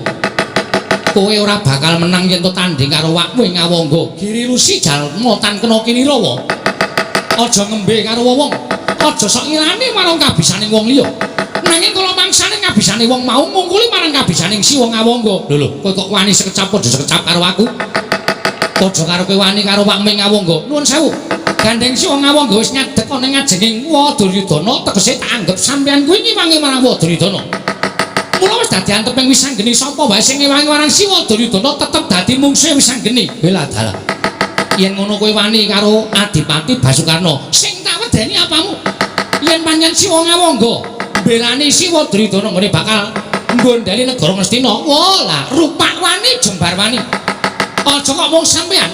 Kowe ora bakal menang yen to tanding karo wakmu Ngawangga. Giri Rusi jalma tan kena kinirawa. Aja ngembe karo wong. Aja sok ngirani marang kabisaning wong liya. Nanging kala mangsane kabisane wong mau ngungkuli marang kabisaning Siwa Ngawangga. Lho kowe kok wani sekecap padha sekecap karo aku. Padha karo kowe wani karo wakmu Ngawangga. Nuwun sewu. Gandeng Siwa Ngawangga wis ngadeg ana ngajenging Duryudana tegese tak anggap sampeyan kuwi ngiwangi marang Duryudana. Mula wis dadi anteping Wisanggeni sapa wae sing ngewangi marang Siwa Duryudana tetep dadi mungsuhe Wisanggeni. Bela dalah. Yen ngono kowe wani karo Adipati Basukarna, sing tak wedeni apamu? Yen pancen Siwa Ngawangga belani Siwa Duryudana ngene bakal nggondhali negara Ngastina. Wah, lah rupak wani jembar wani. Aja kok mung sampean.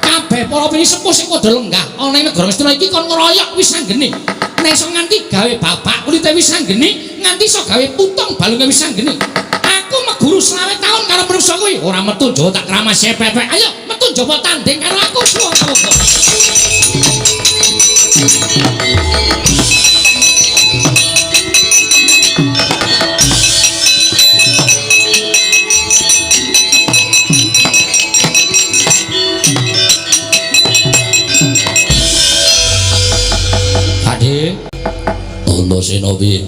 Kabeh para pinisepuh sing padha lenggah ana ing negara Ngastina iki kon ngeroyok Wisanggeni. Nek iso nganti gawe bapak kulite Wisanggeni, nganti iso gawe putung balunge Wisanggeni. Aku meguru 20 tahun karo manusa kuwi, ora metu Jawa tak kramas sepepek. Ayo, metu Jawa tanding karo aku Siwa Ngawangga. Antasena piye?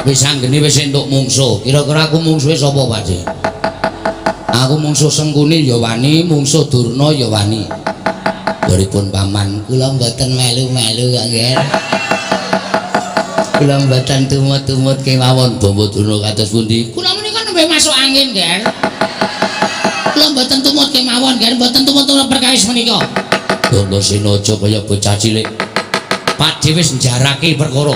Wisanggeni wis entuk mungsuh. Kira-kira aku mungsuhe sapa, Pakde? Aku mungsuh Sengkuni ya wani, mungsuh Durna ya wani. Baripun paman, kula mboten melu-melu kok nggih. Kula mboten tumut-tumut kemawon Bapa Durna kados pundi? Kula menika nembe masuk angin, Ger. Kula mboten tumut kemawon, Ger, mboten tumut-tumut perkawis menika. Antasena aja kaya bocah cilik. Pakde wis njarake perkara.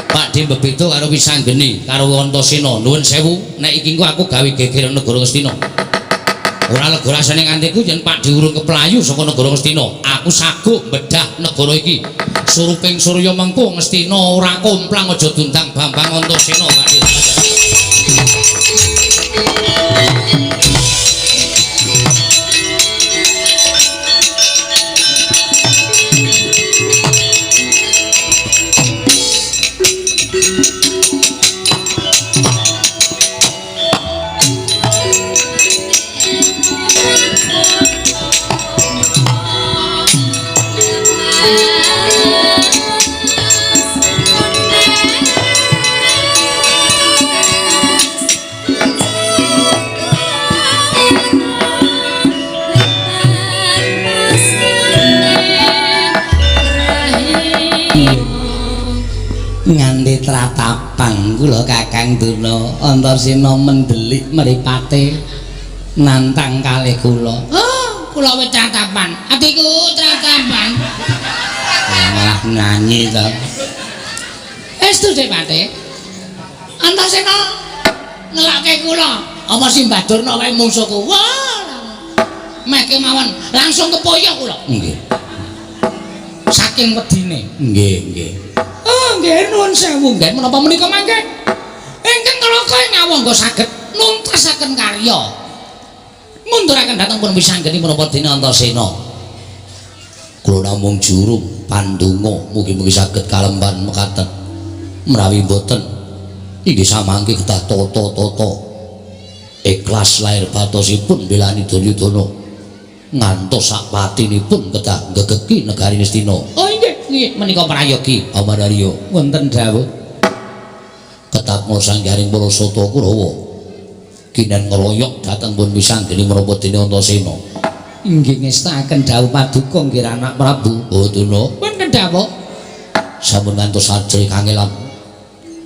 Pakde bebeda karo Wisanggeni, karo Antasena. Nuwun sewu, nek iki engko aku gawe geger negara Ngastina. Ora lega rasane ngantiku yen Pakde urung keplayu saka negara Ngastina. Aku saguk mbedah negara iki. Suruping Surya mengko Ngastina ora komplang aja dundang Bambang Antasena, Pakde. Nganti tratapan kula Kakang Durna Antasena mendelik mripate nantang kalih kula. Oh, kula wis tratapan. Atiku tratapan. Malah nyanyi to. Estu Dik Pate. Antasena ngelake kula. Apa Simbah Durna wae mungsuhku. Wah. Mek kemawon langsung kepoyo kula. Nggih. Saking wedine. Nggih, nggih. Oh, nggih nuwun sewu, nggih menapa menika mangke? Ingkang kalaka Ngawangga saged nuntasaken karya. Munduraken dhateng pun Wisanggeni menapa dene Antasena. Kula namung jurung pandonga mugi-mugi saged kalemban mekaten. Menawi boten inggih samangke kedah tata-tata ikhlas lahir batosipun belani Duryudana ngantos sak patinipun kedah gegeki negari Ngastina. Oh nggih menika prayogi Amararya wonten dawuh ketapmu sanggaring Parasata Kurawa kinen ngeroyok dhateng pun wisanggeni menapa dene Antasena. inggih ngestaken dawuh paduka nggih anak Prabu. Oh Duna Wonten dawuh sampun ngantos ajri kangelan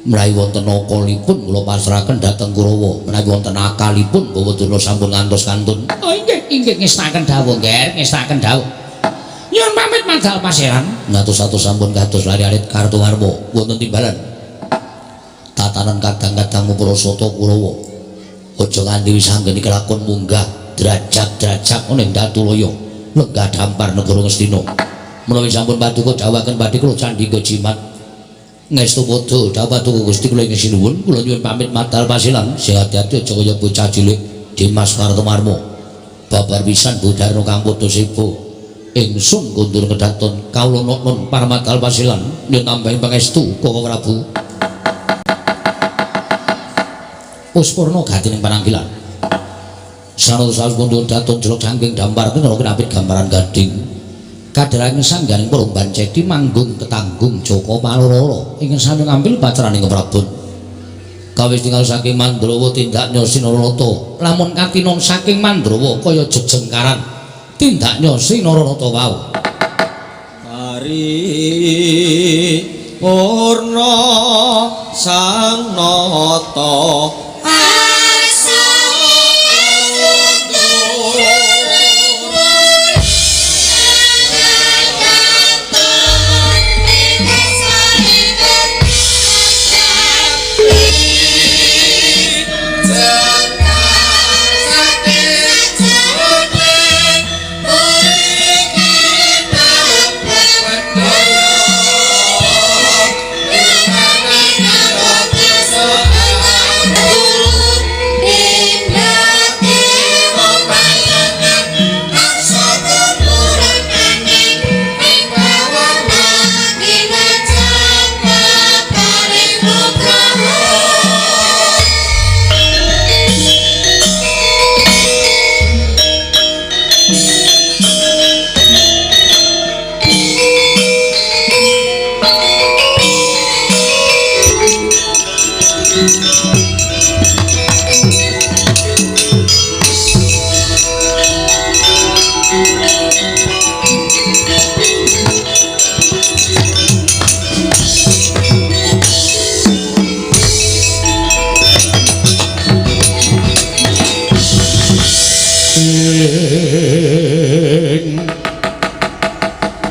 menawi wonten nakalipun kula pasrahaken dhateng Kurawa menawi wonten akalipun Bawa Duna sampun ngantos kantun. Oh inggih ngestaken dawuh nggih ngestaken dawuh nyuwun pamit madal paseran Ngatos-atos sampun kados lari-arit Kartowarma wonten timbalan tatanan kadang-kadangmu Parasata Kurawa aja nganti wisanggeni kelakon munggah derajat-derajat ning Datulaya lenggah dampar negara Ngastina. Menawi sampun paduka dawuhaken badhe kula candhika jimat ngestu padha dawuh paduka Gusti kula ing sinuwun kula nyuwun pamit madal pasilan sing ati-ati aja kaya bocah cilik Dimas Kartowarma babar pisan Budarna kang padha sepo ingsun kundur kedaton kawula nun paramadal pasilan nyuwun tambahi pangestu Koko Prabu. Uspurna gatining pananggilan sanus kundur daton jeluk saking dampar kena kinapit gambaran gading kadherane sangganing perumban cedi manggung tetanggung Joko Paloro ingkang sami ngambil bacaraning keprabon kawis tinggal saking Mandrawa tindak nyosi Nararata lamun katinon saking Mandrawa kaya jejengkaran tindak nyosi Nararata wau Hari Purna Sang Nata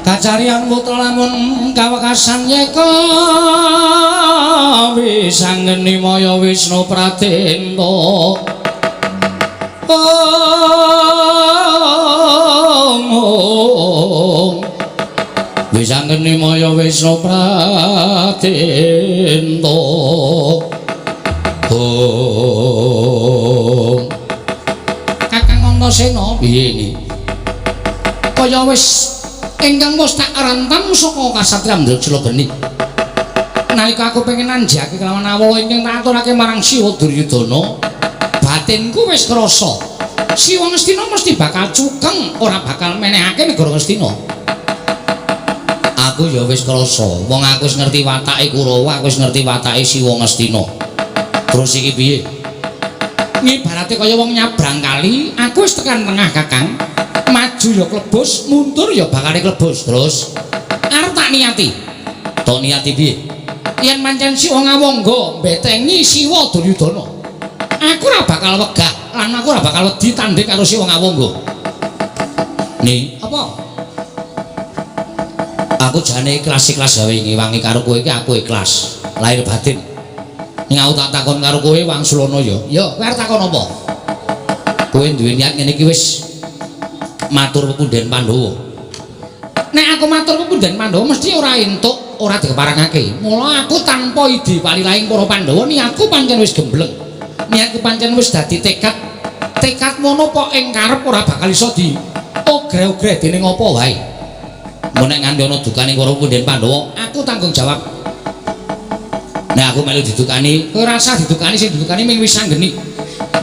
kacarian putra lamun kawekasan yeka wisanggeni maya Wisnu Pratenta wisanggeni maya Wisnu Pratenta Kakang Antasena piye iki kaya wis ingkang wis tak rantam saka kasatriyan Drajageni. Nalika aku pengen nanjake kelawan awala ingkang tak aturake marang Siwa Duryudana, batinku wis krasa. Siwa Ngastina mesti bakal cukeng, ora bakal menehake negara Ngastina. Aku ya wis krasa, wong aku wis ngerti watake Kurawa, aku wis ngerti watake Siwa Ngastina. Terus iki piye? Ngibarate kaya wong nyabrang kali, aku wis tekan tengah Kakang. Maju ya klebus, mundur ya bakale klebus. Terus arep tak niati. Tok niati piye? Yen pancen Siwa Ngawangga mbetengi Siwa Duryudana, aku ora bakal wegah lan aku ora bakal wedi tanding karo Siwa Ngawangga. Nih, apa? Aku jane ikhlas-ikhlas gawe ngewangi karo kowe iki aku ikhlas, lahir batin. Ning aku tak takon karo kowe Wangsulana ya. Ya, kowe arep takon apa? Kowe duwe niat ngene iki wis matur pepundhen Pandhawa. Nek aku matur pepundhen Pandhawa mesti ora entuk, ora dikeparangake. Mula aku tanpa idi palilahing para Pandhawa niatku pancen wis gembleng. Niatku pancen wis dadi tekad. Tekad mono pok ing karep ora bakal iso di ogre-ogre dening apa wae. Mun nek nganti ana dukane para pepundhen Pandhawa, aku tanggung jawab. Nek aku melu didukani, kowe ora usah didukani, sing didukani ming Wisanggeni.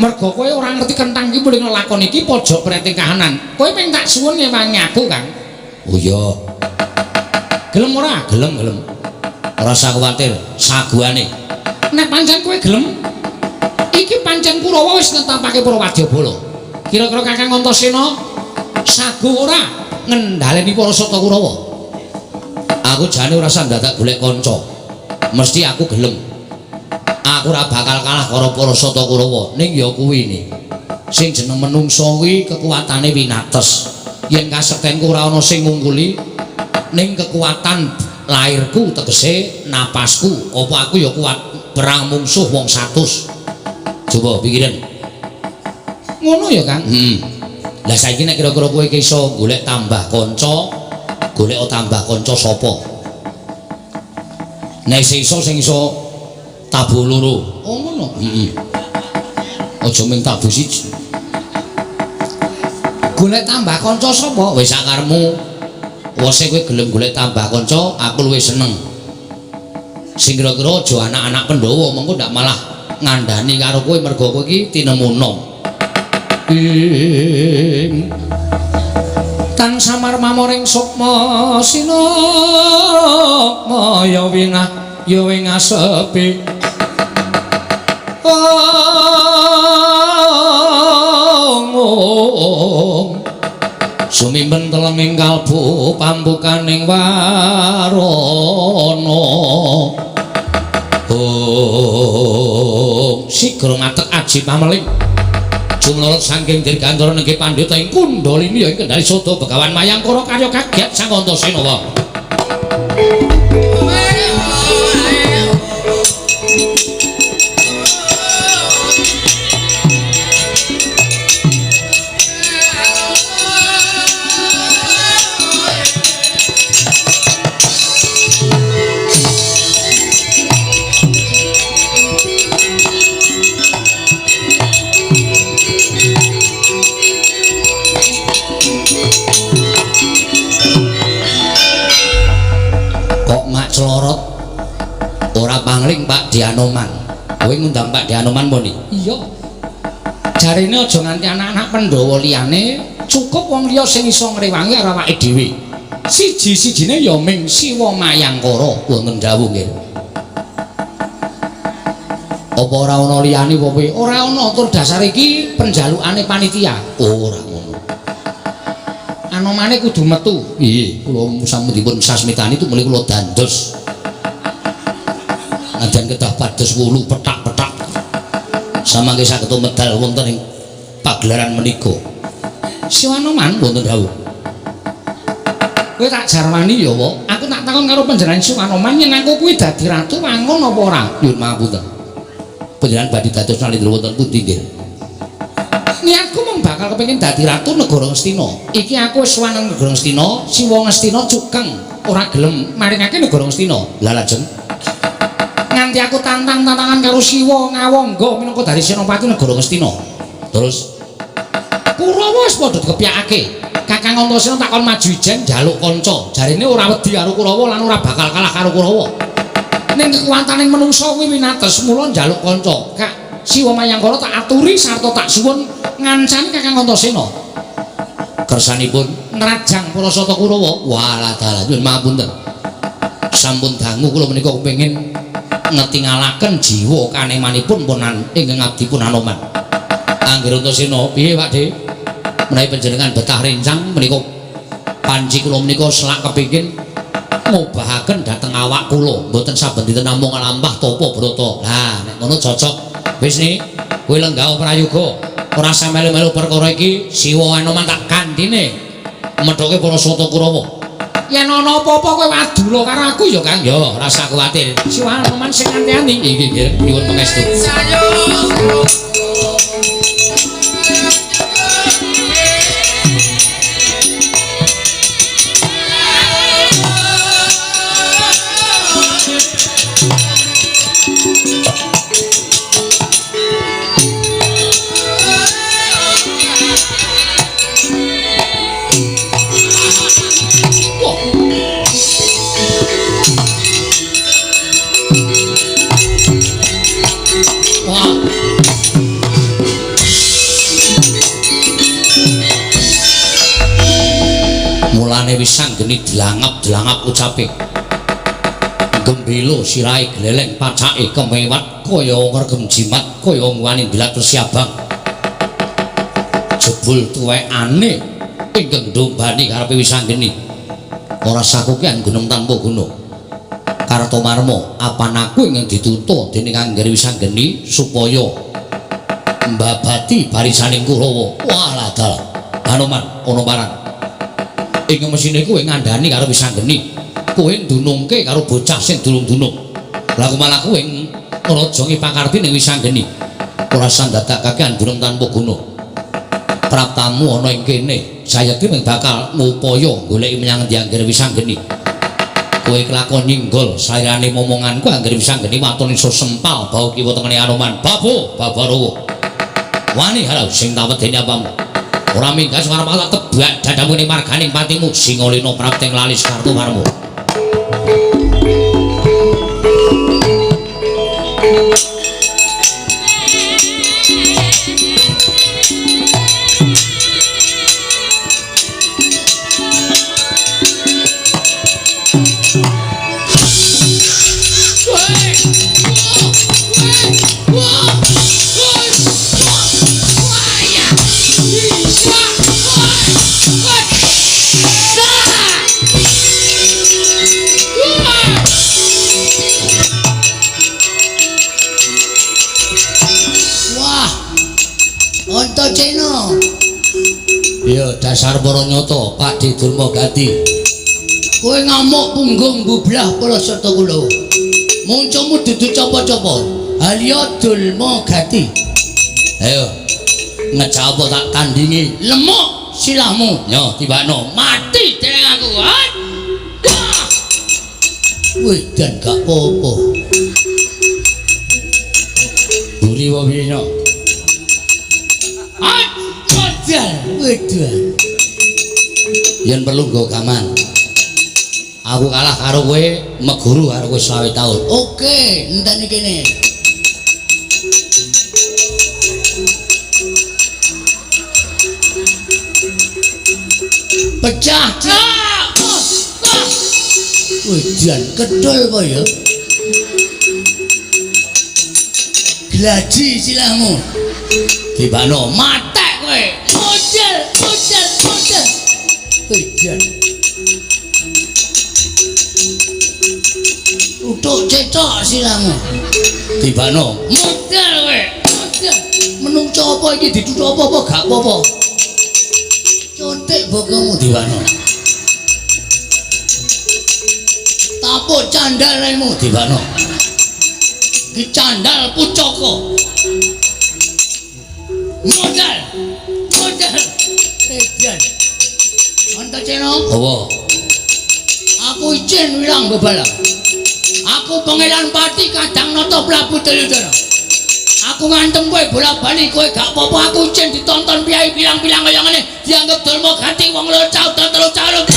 Mergo kowe ora ngerti kenthang iki mung nglakon iki pojok preting kahanan. Kowe ping tak suwun ngewangi aku, Kang. Oh iya. Gelem ora? Gelem. Ora usah kuwatir, saguane. Nek pancen kowe gelem, iki pancen Kurawa wis netepake para wadyabala. Kira-kira Kakang Antasena sagu ora ngendhaleni para sata Kurawa? Aku jane ora usah dadak golek kanca. Mesti aku gelem. Aku ora bakal kalah karo para sata Kurawa. Ning ya kuwi ne. Sing jeneng menungso kuwi kekuatane winates. Yen kasektenku ora ana sing ngungkuli ning kekuatan lahirku tegese napasku. Apa aku ya kuat perang mungsuh wong 100. Coba pikirin. Ngono ya, Kang? Lah saiki nek kira-kira kowe iso golek tambah kanca, golek tambah kanca sapa? Nek sing iso tabuh loro. Oh ngono. Aja mung tabuh siji. Golek tambah kanca sapa? Wis sakarepmu. Wose kowe gelem golek tambah kanca, aku luwih seneng. Sing kira-kira aja anak-anak Pandhawa mengko ndak malah ngandani karo kowe mergo kowe iki tinemu nom. Tan samar mamoring sukma sina maya winah ya wing asepi. Sumimpen telenging kalbu pambukaning warana. Sigra ngatek aji pameling. Jumlorot saking dirgantara nggih pandhita ing Kundalini ya ing Kendari Sada Begawan Mayangkara karya kagiat Sang Antasena wae. Celorot ora pangling Pak Dianoman. Kowe ngundang Pak Dianoman moni? Iya. Jarine aja nganti anak-anak Pandhawa liyane, cukup wong liya sing iso ngrewangi karo awake dhewe. Siji-sijine ya ming Siwa Mayangkara wonten dawuh nggih. Apa ora ana liyane apa kowe? Ora ana tur dasar iki penjalukane panitia. Ora ngono. Anomane kudu metu. Nggih, kula sampun sasmitani itu mulai kula dandos. Najan kedah pados wulu petak-petak. Samangke saged medal wonten ing pagelaran menika. Siwanoman Wonten dawuh. kowe tak jarwani ya, Wak. Aku tak takon karo panjenengan Siwanoman yen aku kuwi dadi ratu wangun apa ora? Nyuwun pangapunten. Panjenengan badhe dados nalindra wonten pundi nggih? Niatku mung bakal kepengin dadi ratu negara Ngastina. Iki aku wis suwan nang negara Ngastina, Siwa Ngastina cukeng ora gelem maringake negara Ngastina. Lah lajeng Nganti aku tantang-tantangan karo Siwa Ngawangga minangka dari Senopati negara Ngastina. terus Kurawa wis padha dikepyakake. Kakang Antasena takon maju ijen njaluk kanca. Jarine ora wedi karo Kurawa lan ora bakal kalah karo Kurawa. Ning kekuwataning manungsa kuwi winates, mula njaluk kanca. Kak Siwa Mayangkara tak aturi sarta tak suwun ngancani Kakang Antasena. kersanipun Nrajang para sata Kurawa. walah dalah nyuwun pangapunten. Sampun dangu kula menika kepengin ngetingalaken jiwa kanemanipun punan ingkang abdi pun Anoman. Angger Antasena piye Pakde? Menawi panjenengan betah rencang menika panci kula menika selak kepengin ngobahaken dhateng awak kula mboten saben dinten namung lampah tapa brata. Lah nek ngono cocok. Wis nih, kowe lenggah prayoga. Ora usah melu-melu perkara iki, Siwa Anoman tak gandine. Medhoke para sata Kurawa. Yen ana apa-apa kowe wadula karo aku ya, Kang. Ya, ora usah kuwatir. Siwa Anoman sing anti-anti. Iki nggih nyuwun pangestu. Wah. Mulane wis anggeni dilangap-dilangap ucape. Gembilo sirahe gleleng pacake kemewat kaya ngregem jimat kaya ngwani bilat siabang. Jebul tuwekane ingkang ndombani karepe wis anggeni. Ora sakukean gunung tanpa guna. Kartomarma apan aku ingkang dituntut dening Angger wis anggeni supaya mbabati barisaning Kurawa. Walah dal. Hanoman ana barang. Ing mesine kowe ngandhani karo wis anggeni. Kowe ndunungke karo bocah sing durung-dunung. Lah malah kowe raja ngipakarti ning wis anggeni. Ora sandadakake gunung tanpa guna. Praptamu ana ing kene, sayekti mung bakal ngupaya goleki menyang Angger wis anggeni. Kowe kelakon nyinggol sairane momonganku Angger wis anggeni watune iso sempal bau kiwa tengene Anoman. Babarawa. Wani harau sing tawedeni apamu. Ora minggas karo tak tebak dadamu ning marganing patimu Singalena prapting lalis Kartomarma. Ceno. Ya dasar para nyata Pakde Durmagati. Kowe ngamuk punggung bublah para sarta kula. Muncamu dudu capa-capa. Halya Durmagati. Ayo ngejawab tak tandingi. Lemuk silahmu. Yo tibakno Mati dereng aku. Wih dan gak apa-apa. buri wae piye. Wedal. Yen perlu nggo gaman. Aku kalah karo kowe, meguru karo kowe 20 taun. Oke, enteni kene. Pecah. Wedan kedol apa ya? Glaji silahmu. Tibakno Matek kowe. Model. Wedan. Utuk cetok silahmu. tibakno Model kowe. Model. Menungso apa iki dituthuk apa-apa gak apa-apa. Contek bokomu tibakno. tapuk candalmu Tibakno. Ki candal pucaka. Modal. Edan. Antaséna. Apa? Aku izin wilang bebalang. Aku pangeran Pati Kadang Nata Prabu Duryudana. Aku ngantem kowe bolak-balik kowe gak apa-apa aku izin ditonton piyai bilang-bilang kaya ngene dianggep Durmagati wong loro caut telu caut.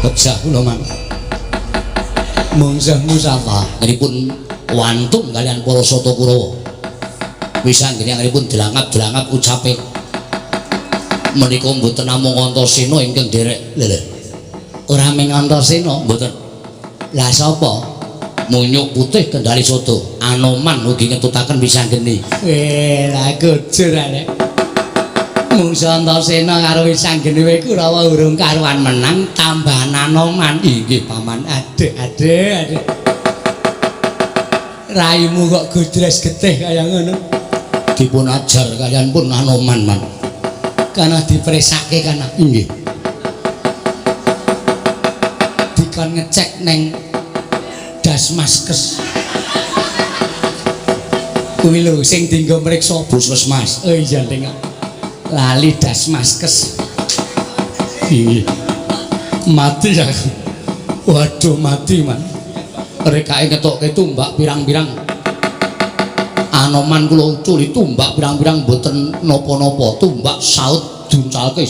Pecah kula man. Mungsah musafah ngripun wantun kalian para sata Kurawa. Wis anggene ngripun dilangap-dilangap ucape. Menika mboten namung Antasena ingkang derek. Lho. Ora ming Antasena. Mboten. Lah sapa? Munyuk putih kendali soto. Anoman ugi ngetutaken wis anggene. Lah gujur arek. Mungsa Antasena karo wis anggene wae Kurawa urung karuan menang tambahan Anoman. Inggih paman. Adek. Raimu kok gudres getih kaya ngono. Dipun ajar kalian pun Anoman man. Kana dipresake kana. Inggih. Dikon ngecek neng Dasmaskes. Kuwi lho sing dienggo mriksa puskesmas. oh iya Ndeng lali dasmaskes iya mati aku waduh mati man Rekake ngetokke tumbak pirang-pirang Anoman kula uculi tumbak pirang-pirang boten napa-napa tumbak saut duncalke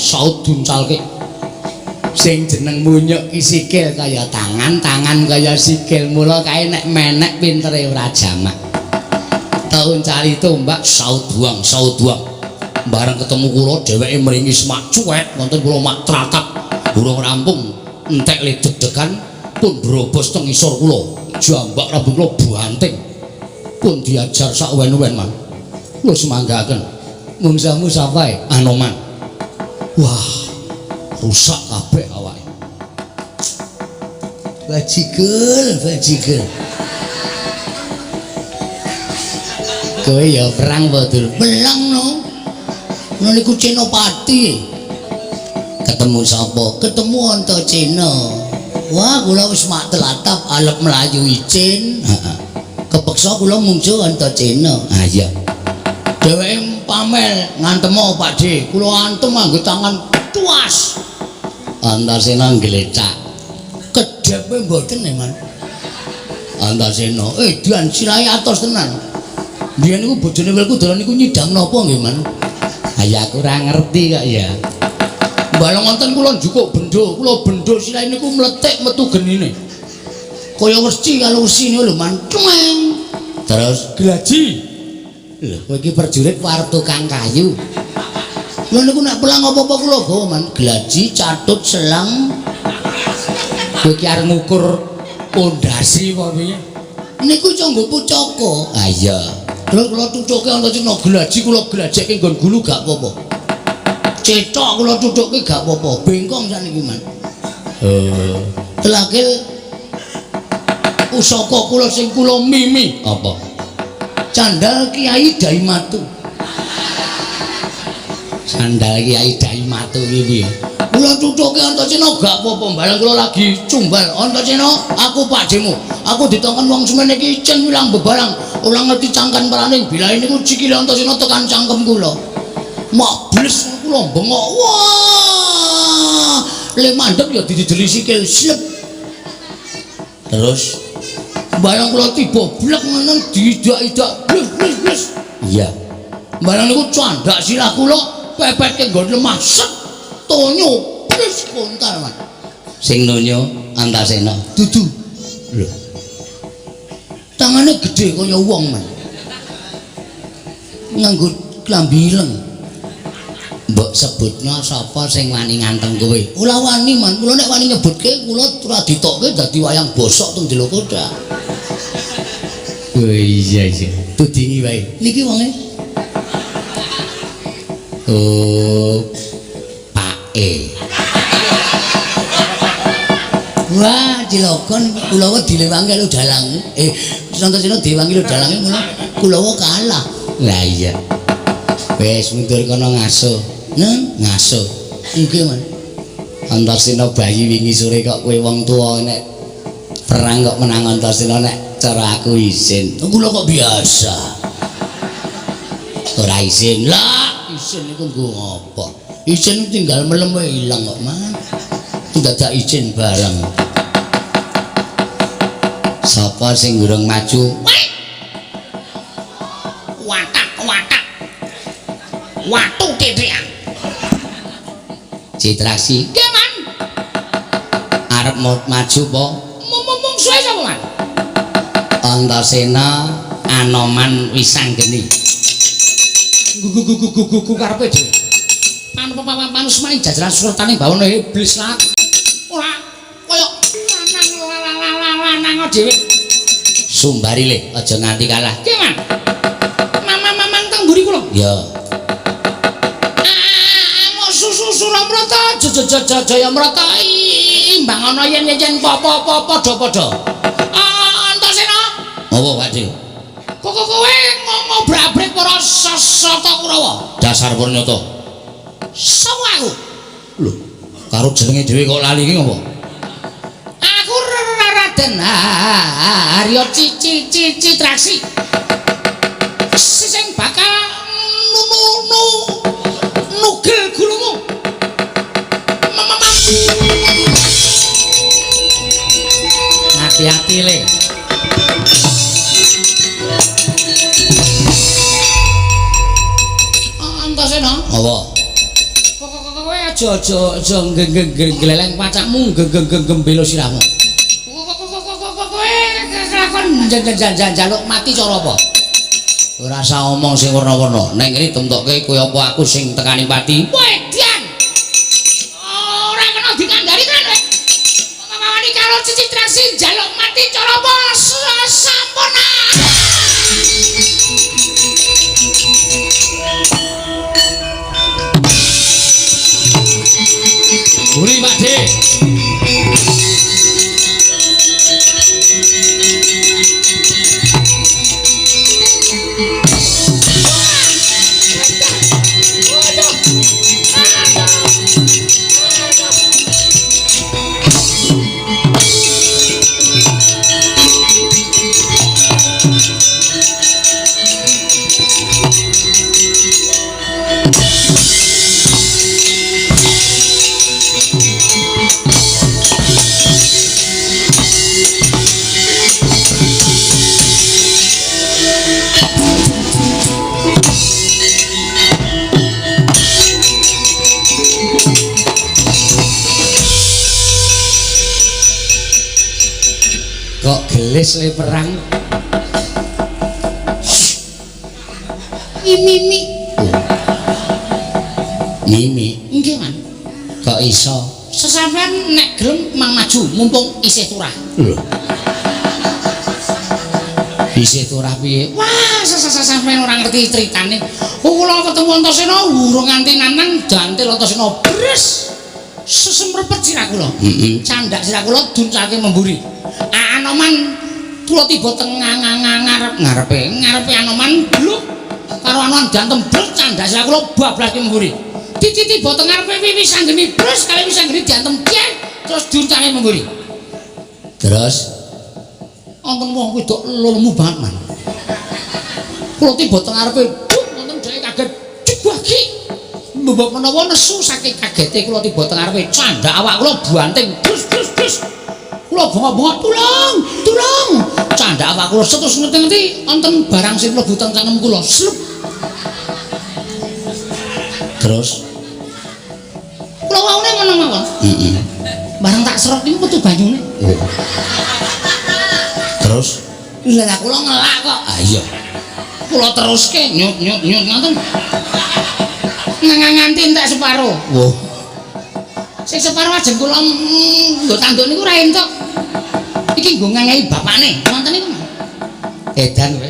sing jeneng munyuk ki sikil kaya tangan tangan kaya sikil mula kae nek menek pintere ora jamak taun cari tumbak saut buang bareng ketemu kula dheweke mringis mak cuek wonten kula mak tratap urung rampung entek le deg-degan pun brobos teng isor kula jambak rambut kula banting pun diajar sak wen-wen man kula semanggaken mungsamu sapae Anoman wah rusak kabeh awake bajigul kowe ya perang bodol Belang no. Niku Cenopati. ketemu sapa Ketemu Antaséna. Wah, kula wis mak telatap alep melayu icin. heeh Kepeksa kula mungsuh Antaséna. ah iya Dheweke pamel ngantemo Pakde. Kula antem nganggo tangan tuas. Antaséna nglecak Kedepe mboten eman. Antaséna Dian silahe atos tenan. Biyen niku bojone welku dolan niku nyidang napa nggih, Man? ya aku ora ngerti kok ya Balong wonten kula njukuk bendho, kula bendho silahe niku mletik metu genine. Kaya wesi karo wesine lho, Man. Cemeng. terus Glaji. lho kowe iki prajurit war tukang kayu Lha niku nek pelang apa-apa kula gawa, Man. Glaji, catut, selang. kowe iki arep ngukur pondasi apa piye Niku iso nggo pucaka. ah iya Terus kula tutuke Antaséna glaji kula glajekke nggon gulu gak apa-apa. Cetok kula tutuke gak apa-apa. Bengkong saniki, Man. oh Telakil pusaka kula sing kula mimi apa candal Kiai Daimatu. sandal Kiai Daimatu iki piye Kula tutuke Antaséna gak apa-apa, bareng kula lagi cumbal. Antaséna, aku pakdemu. Aku ditongkon wong semene iki icen wilang bebarang. Ora ngerti cangkan paraning bilahe niku cikile Antaséna tekan cangkem kula. Mak bles kula bengok. Wah! Le mandeg ya didideli sikil slep. terus Barang kula tiba blek ngenen diidak-idak bles. iya Barang niku candak sirah kula pepetke nggon lemah set tonyo bles kontar, Man. sing nonyo Antaséna Dudu. lho Tangane gede kaya wong, Man. Nganggo klambi ileng. mbok sebutnya sapa sing wani nganteng kowe Kula wani, Man. Kula nek wani nyebutke kula ora ditokke dadi wayang bosok teng Jelo Kodak. oh iya tudingi wae Niki wonge oh Pak E wah cilokon kula wae dilewangi lho dalang. Antaséna diwangi lho dalange kula wae kalah. lah iya wis mundur kono ngaso ngaso Nggih, Man. Antaséna bayi wingi sore kok kowe wong tuwa nek perang kok menang Antaséna nek cara aku izin Kula kok biasa. ora izin Lah, izin niku nggo apa? Izin tinggal melem wae ilang kok, Man. Dadak izin bareng. sapa sing gurung maju Watak. Watu titian. Citraksi Nggih, Man. arep mau maju po Mung suwe sapa, Man? Antaséna Anoman Wisanggeni Gugu karepe dhewe. Manus main jajaran surataning bawana iblis lah. Ora kaya lanang dhewe. sumbari le aja nganti kalah Nggih, Man. Mamang teng mburi kula. ya Susu Surabrata Jayamrata imbang ana yen padha-padha. Antaséna. apa Pakde Kowe ngobrabrik para sasata Kurawa. dasar Purnyata Sapa aku? lho karo jenenge dhewe kok lali iki ngopo Aku Raden Arya Citraksi. sing bakal nugel gulumu. Hati-hati le. Antasena. Apa? Kowe aja gleleng pacakmu gembelo sirahmu. Kowe kelakon njaluk mati cara apa? Ora usah omong sing werna-werna. Nek ngene temtokke kowe apa aku sing tekani pati. Wedian. Ora kena dikandani tenan kowe. Mamawani karo Cicitrasi njaluk mati cara apa? Sampurna. Buri Pakde. Kok gelis le perang? Mimi. Mimi. Nggih, Man. Kok iso? Sesampean nek gelem mang maju mumpung isih turah. Lho. Isih turah piye? Wah, sampean ora ngerti critane. Kula ketemu Antasena urung nganti nanang dantil Antasena bres. Sesemrepet sirah kula. Candak sirah kula duncake memburi. Anoman kula tiba teng ngarepe Anoman bluk karo Anoman dantem bluk candak sirah kula bablas memburi. Tiba teng ngarepe wiwis sanggeni bres kali wis sanggeni diantem piye terus duncake memburi. Terus wonten wong wedok lelemu banget, Man. Kula tiba teng ngarepe bluk wonten dhek kaget jebaki. Mbok menawa nesu saking kagete kula tiba teng ngarepe candak awak kula banting dus. Kula bongok-bongok tulung. Candak awak kula terus ngerti-ngerti wonten barang sing mlebu teng cangkem kula. Slup. terus Kula waune ngono mawon. Barang tak serot niku metu banyune. Terus Lah kula ngelak kok. ah iya Kula teruske nyut ngoten. Nganti entek separo. wah Sing separo ajeng kula nggo tanduk niku ra entuk. Iki nggo ngangehi bapakne. Wonten niku. edan kowe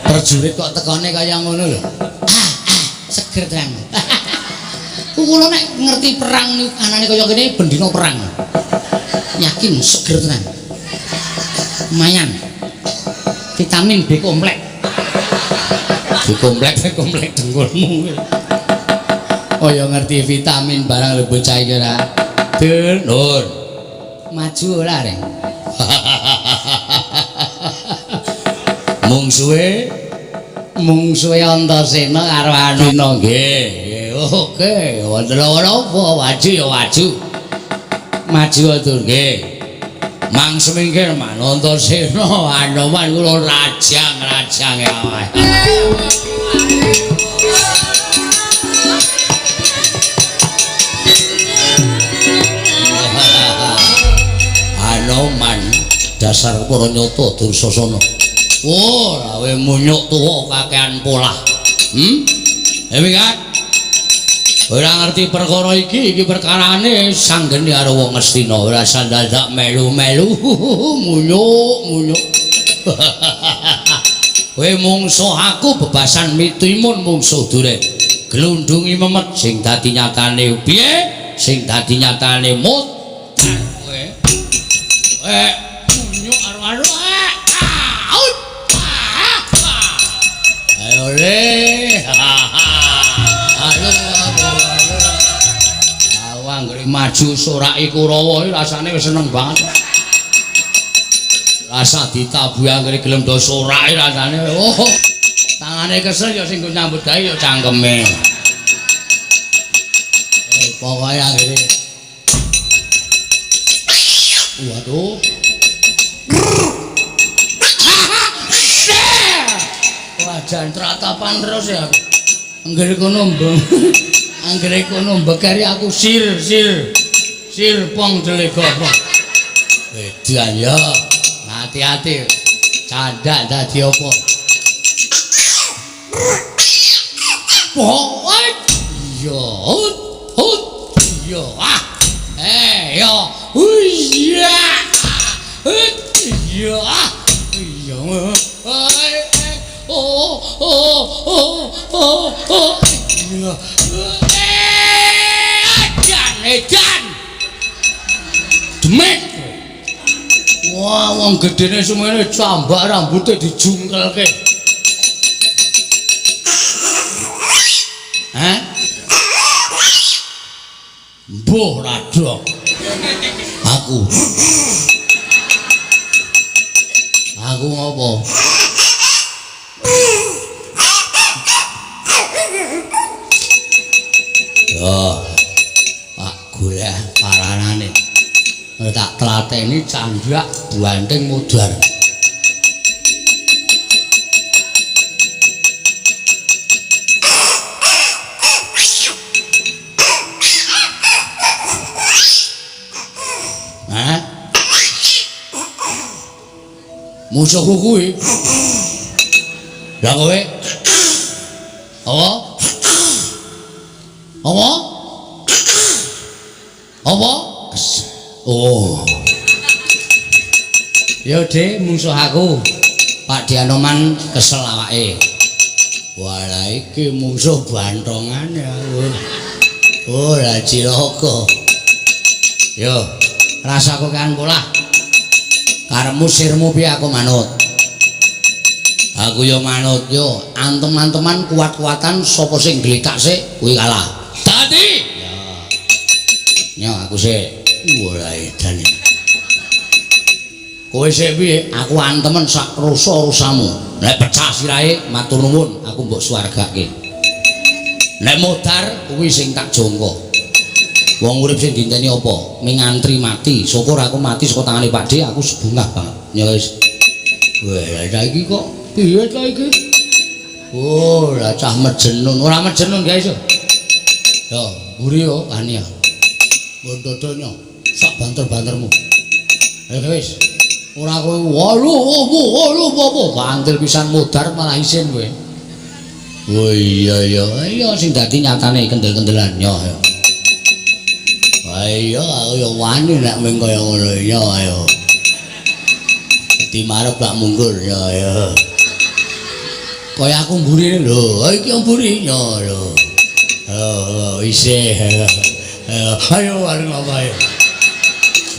prajurit kok tekone kaya ngono lho Seger tenan. Kula nek ngerti perang niku anane kaya kene bendina perang. Yakin seger tenan. Lumayan. Vitamin B komplek. komplek dengkulmu oh ya ngerti vitamin barang lho bocah iki ora Nur Maju ora reng. mungsuhe Antasena karo Anuna nggih oke wonten apa waju ya waju maju atur nggih mang semingkir man Antasena Anoman kula rajang ya Anoman dasar para nyata Dursasana oh rawe munyuk tuwa kakean polah ewe kan ora ngerti perkara iki perkarane sanggeni karo wong Ngastina ora sandadak melu-melu munyuk kowe mungsuh aku bebasan mitimun mungsuh durek glundungi memet sing dadi nyatane piye sing dadi nyatane mut kowe munyuk karo ayo le ayo awang maju soraki Kurawa rasane wis seneng banget rasa ditabuhi anggere gelem do sorake rasane. Oh. Tangane kesel ya sing nyambut gawe ya cangkeme. Pokoke anggere. Waduh. Wajan tratapan terus ya. Anggere kono mbeng. Anggere kono mbekari aku sir pong delega pong. Edan ya. Hati-hati. Candak dadi apa? Oh, iya, iya, iya, iya, edan, demet. Wah, wong gedene semene cambak rambutnya dijungkelke. Hah? Mbuh radok. Aku ngopo? Yo. Pak golek paranane. Tak tlateni candak buanting mudar. Musuhku kuwi. Lah kowe. Apa? Apa? Apa? Oh. Ya, Dik, musuh aku. Pak Dianoman kesel awake. Walah iki musuh bantongan ya. Oh, lah cilaka. Yo, rasaku kan pola. Karepmu sirmu piye aku manut. Aku yo manut yo, antem-anteman kuat-kuatan sapa sing gletak sik kuwi kalah. Dadi. Ya. Yo aku sik. Wah edan. Kowe sik piye? Aku antemen sak rusa-rusamu. Nek pecah sirahe matur nuwun aku mbok swargake. Nek modar kuwi sing tak jangka. Wong urip sing dinteni apa? Ming antri mati. Syukur aku mati saka tangane Pak D, aku sebungah banget. Ya wis. Wah, saiki kok piye ta iki? Oh, lah cah mejenun. Ora mejenun, guys. Yo, mburi yo ani ya. Mondodonyo sak banter-bantermu. Wis. Ora kowe walu apa banter pisan modar malah isin kowe. Oh iya ya, iya sing dadi nyatane kendel-kendelan yo. Ayo aku yo wani nek mung kaya ngono ya ayo. Di marep lak mungkur ya ayo. Kaya aku mburi lho, iki mburi ya lho. Oh, isih. Ayo areng apa ayo.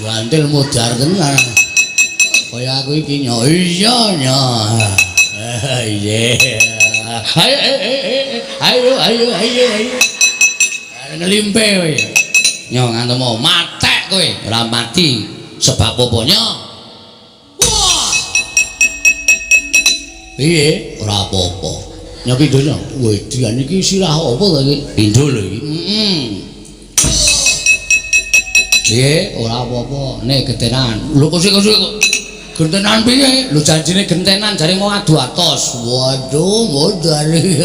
Wantil mudar tenan. Kaya aku iki nyo iya nyo. Iya. Ayo. Ngelimpe kowe. Nyo ngantemu matek kowe, ora mati sebab apa nyo? Wah. Piye? Ora apa-apa. Nyo pindho nyo. Wedian iki sirah apa to iki? Pindho lho iki. Piye? Ora apa-apa. Nek gentenan. Lho kok gentenan piye? Lho janjine gentenan jare mau adu atos. Waduh, modar iki.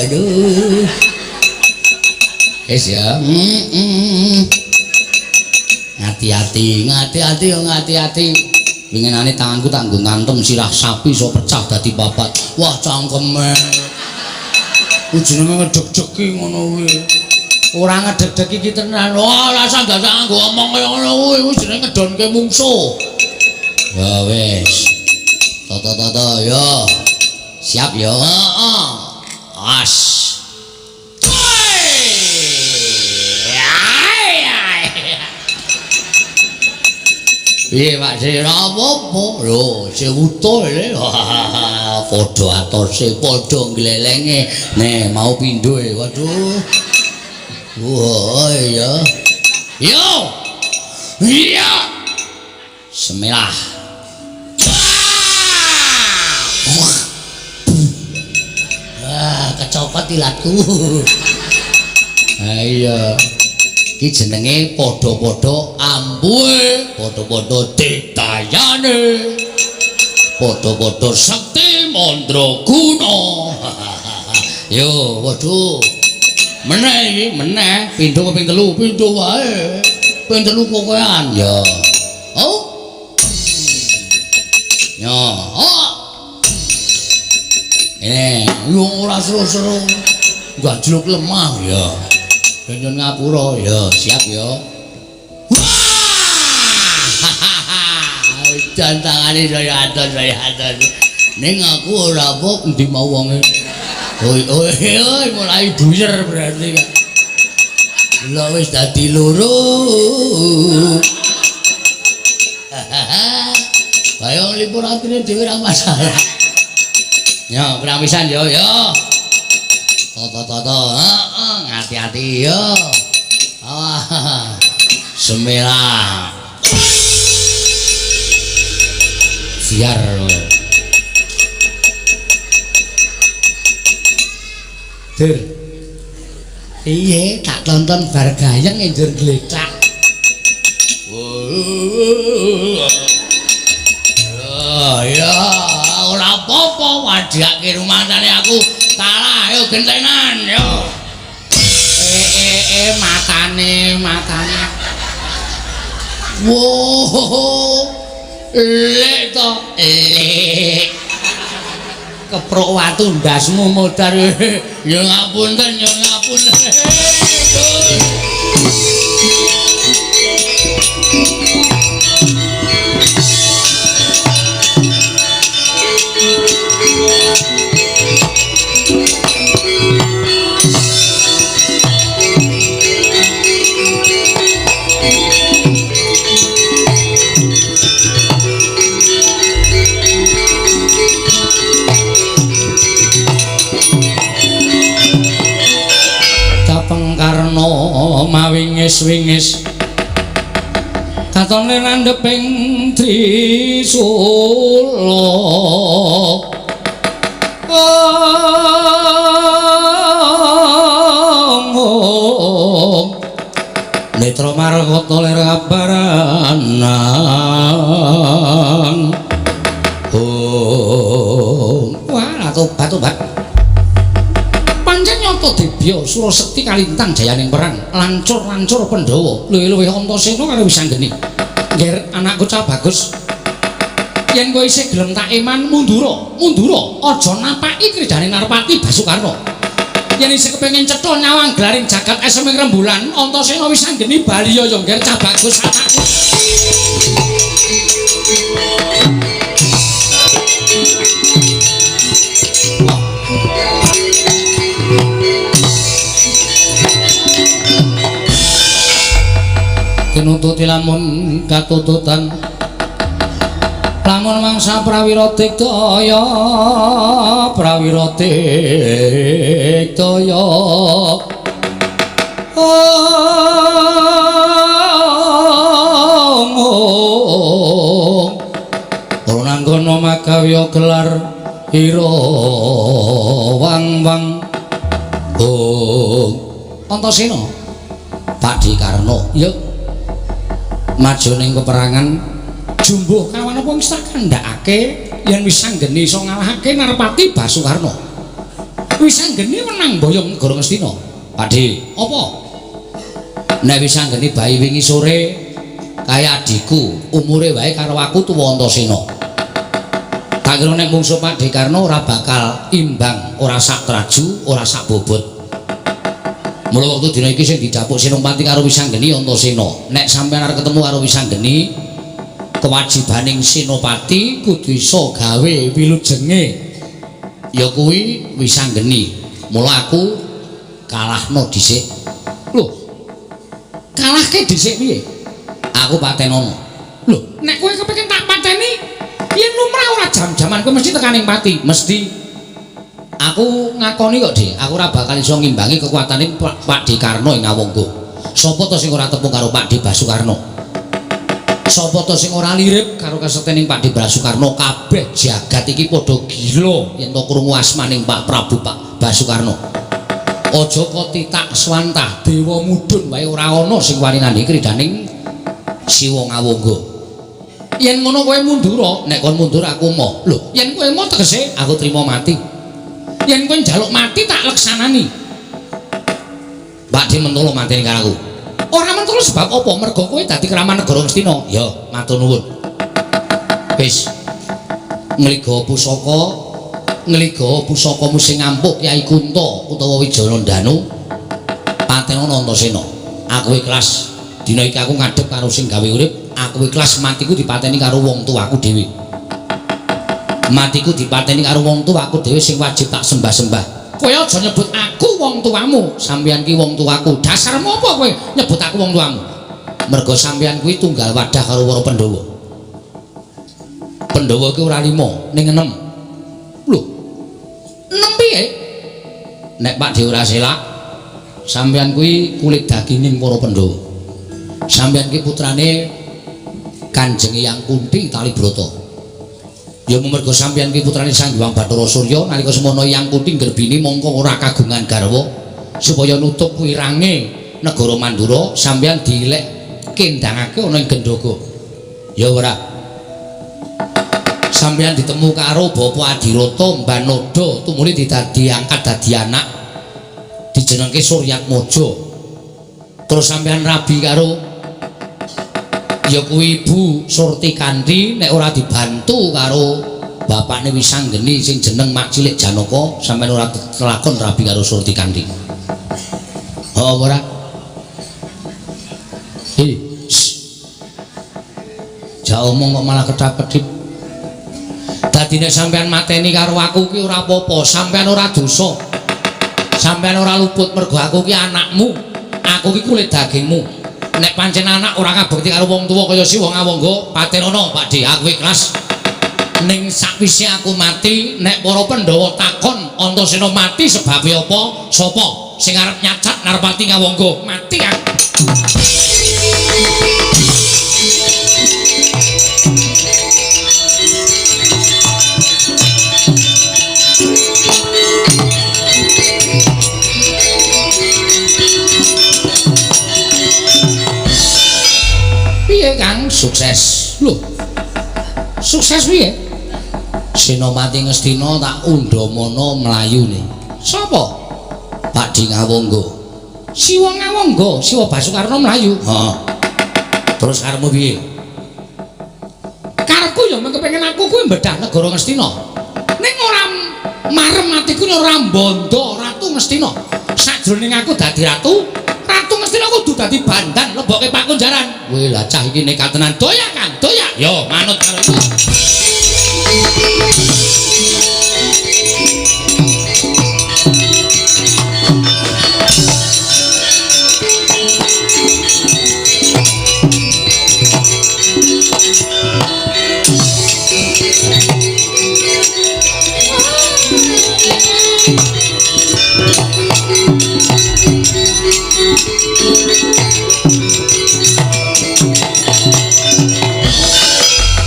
Aduh. Wis ya. Ngati-ati. Winginane tanganku tak nggo ngantem sirah sapi iso pecah dadi papat. Wah, cangkeme. Ujune ngedeg-degi ngono kuwi. Ora ngedeg-degi iki tenan. Wah, rasa gak nganggo omong kaya ngono kuwi. Wis jenenge ngedonke mungsuh. Ya wis. Toto ya. Siap ya. Heeh. As. Piye Pak Sir apa-apa lho sewuto le padha atose padha glelenge nek mau pindho waduh wah iya yo iya Semilah. Kecopot ilatku. Ha iya. Iki jenenge padha-padha ambuhe, padha-padha ditayane. Padha-padha sakti mandraguna. Yo, waduh. Meneh iki, meneh. Pindho ping 3, pindho wae. Ping 3 kokoan ya. Oh. Ya, oh. Yo ora seru-seru. Gajluk lemah ya. Nyun ngapura ya, siap ya. Jan tangane saya atos. Ning aku ora apa endi mau wonge. Oi, mulai buyer berarti kan. Lah wis dadi loro. Kaya libur atine dhewe ra masalah. Ya, pramisan yo. Toto, hati-hati yo. Semilah. Siar. Dur. Iya, tak tonton bar gayeng njur glecak. Ya, ora apa-apa wadhake rumangsane aku kalah ayo gentenan yo. Matane. Wow. Lek to. Keprok watu ndasmu modar. Ya ngapunten. Mawingis-wingis katone landheping Trisula netra margata lir kabaranan wah tobat Debya Surasekti kalintang jayaning perang lancur-lancur Pandhawa luwih-luwih Antasena karo Wisanggeni. Ngger anakku cah bagus. Yen kowe isih gelem tak eman mundura aja napaki kridane Narpati Basukarna. Yen isih kepengin cetha nyawang glaring jagat eseming rembulan Antasena Wisanggeni bali ya ngger cah bagus anakku. Nututi lamun katututan lamun mangsa prawira digdaya ora nanggono magawiya gelar ira wang-wang Antasena Pakdi Karna ya maju ning peperangan jumbuh kawan apa wis tak kandhakake yen Wisanggeni iso ngalahake Narpati Basukarna. Wisanggeni menang boyong negara Ngastina. Pakdi, apa? Nek Wisanggeni bayi wingi sore kaya adikku, umure wae karo aku tuwa Antasena. Tak kira nek mungsuh Pakdi Karna ora bakal imbang, ora sak traju, ora sak bobot. Mula waktu dina iki sing didapuk Senopati karo Wisanggeni Antasena. Nek sampeyan arep ketemu karo Wisanggeni, kewajibaning Senopati kudu iso gawe wilujenge. Ya kuwi Wisanggeni. Mula aku kalahno dhisik. Lho. Kalahke dhisik piye? Aku patenono. Lho, nek kowe kepengin tak pateni, yen lumrah ora jam-jaman kowe mesti tekaning pati, mesti. Aku ngakoni kok, Dik, aku ora bakal iso ngimbangi kekuatane Pakdi Karna ing Awangga. Sapa to sing ora tepung karo Pakdi Basukarna? Sapa to sing ora lirip karo kasetening Pak Di Basukarno? Kabeh jagat iki padha gila yen to krungu asmaning Pak Prabu Pak Basukarno. Aja kok titak swantah dewa mudhun wae ora ana sing wani nandhi kridaning Siwa Ngawangga. Yen ngono kowe mundur, nek kon mundur aku moh. Lho, yen kowe moh tegese aku trima mati. Yen kowe njaluk mati tak leksanani. Pak Di mentolo mateni karo aku. Ora mentolo sebab apa? Mergo kowe dadi kraman negara Ngastina. Ya, matur nuwun. Wis. Ngliga pusakamu sing ngampuk Kyai Kunto utawa Wijaya Danu. Patena Antasena. Aku ikhlas. Dina iki aku ngadhep karo sing gawe urip, aku ikhlas matiku dipateni karo wong tuaku dhewe. Matiku dipateni karo wong tuaku dhewe sing wajib tak sembah-sembah. Kowe aja nyebut aku wong tuamu, sampeyan ki wong tuaku. Dasarmu apa kowe nyebut aku wong tuamu? Mergo sampeyan kuwi tunggal wadah karo para Pandhawa. Pandhawa ki ora 5, ning 6. Lho. 6 piye? Nek Pak Dewa ora selak, sampeyan kuwi kulit daginging para Pandhawa. Sampeyan ki putrane Kanjeng Hyang Kunthi Kalibrata. Ya mergo sampeyan ki putrane Sang Hyang Bathara Surya nalika semono Hyang Kunthi nggerbini mongko ora kagungan garwa supaya nutup wirange negara Mandura sampeyan dilek kendhangake ana ing Gendhoga. Ya ora. Sampeyan ditemu karo Bapak Adirata Mbanoda tumuli diangkat dadi anak dijenengke Suryatmaja. Terus sampeyan rabi karo ya kuwi Ibu Surtikanti nek ora dibantu karo bapakne Wisanggeni sing jeneng Mak Cilik Janaka sampeyan ora kelakon rabi karo Surtikanti. Oh ora. Ja omong kok malah kedap-kedip. Dadine sampeyan mateni karo aku ki ora apa-apa, sampeyan ora dosa. Sampeyan ora luput mergo aku ki anakmu. Aku ki kulit dagingmu. Nek pancen anak ora ngabekti karo wong tuwa kaya Siwa Ngawangga, patenana Pakde aku ikhlas. Ning sakwise aku mati, nek para Pandhawa takon Antasena mati sebabe apa? Sapa sing arep nyacat Narpati Ngawangga? Mati aku. Kang sukses. Lho. Sukses piye? Senopati Ngastina tak undhamana mlayune. Sapa? Pakdi Ngawangga. Siwa Ngawangga, Siwa Basukarno mlayu. Heeh. Terus karepmu piye? Karepku ya kepengin aku kuwi mbedah negara Ngastina. Ning ora marem atiku ora mbondo Ratu Ngastina. Sajroning aku dadi ratu, Ratu Ngastina kudu dadi bandan leboke Pakunjaran. Kowe lah cah iki nekat tenan. Doyak kan? Doyak. Yo manut karo iku.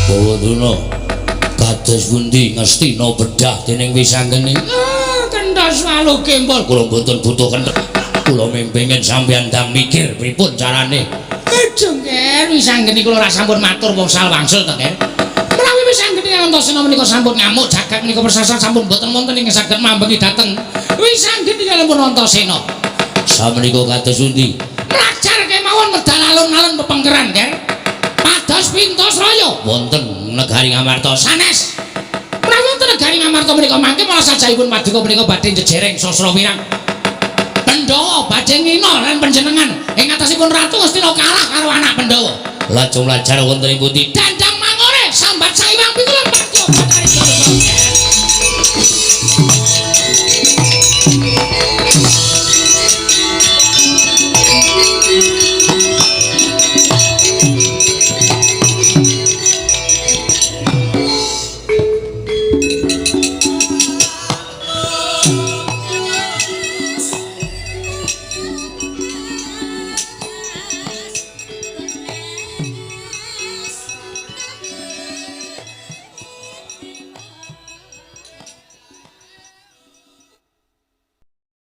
Bawaduna kados pundi Ngastina bedah dening Wisanggeni? Kenthos walu kempol. Kula mboten butuh kenthos. Kula mempengin sampeyan ndang mikir pripun carane. Jengker Wisanggeni kula ora sampun matur wangsul wangsul to, Nger. Menawi Wisanggeni Antasena menika sampun ngamuk jagat menika persasar sampun mboten wonten ing saged mambengi dhateng Wisanggeni kalampun Antasena. Samenika kados pundi? Mlajar kemawon medal alun-alun pepengkeran, Nger. Pados pintos raya wonten negari Ngamarta sanes. Menawi wonten negari Ngamarta menika mangke malah sajaipun paduka menika badhe jejereng sasra wirang. Pandhawa badhe ngina lan panjenengan ing atasipun Ratu Ngastina kalah karo anak Pandhawa. Lajeng lajar wonten ing pundi? Dandang mangore sambat saiwa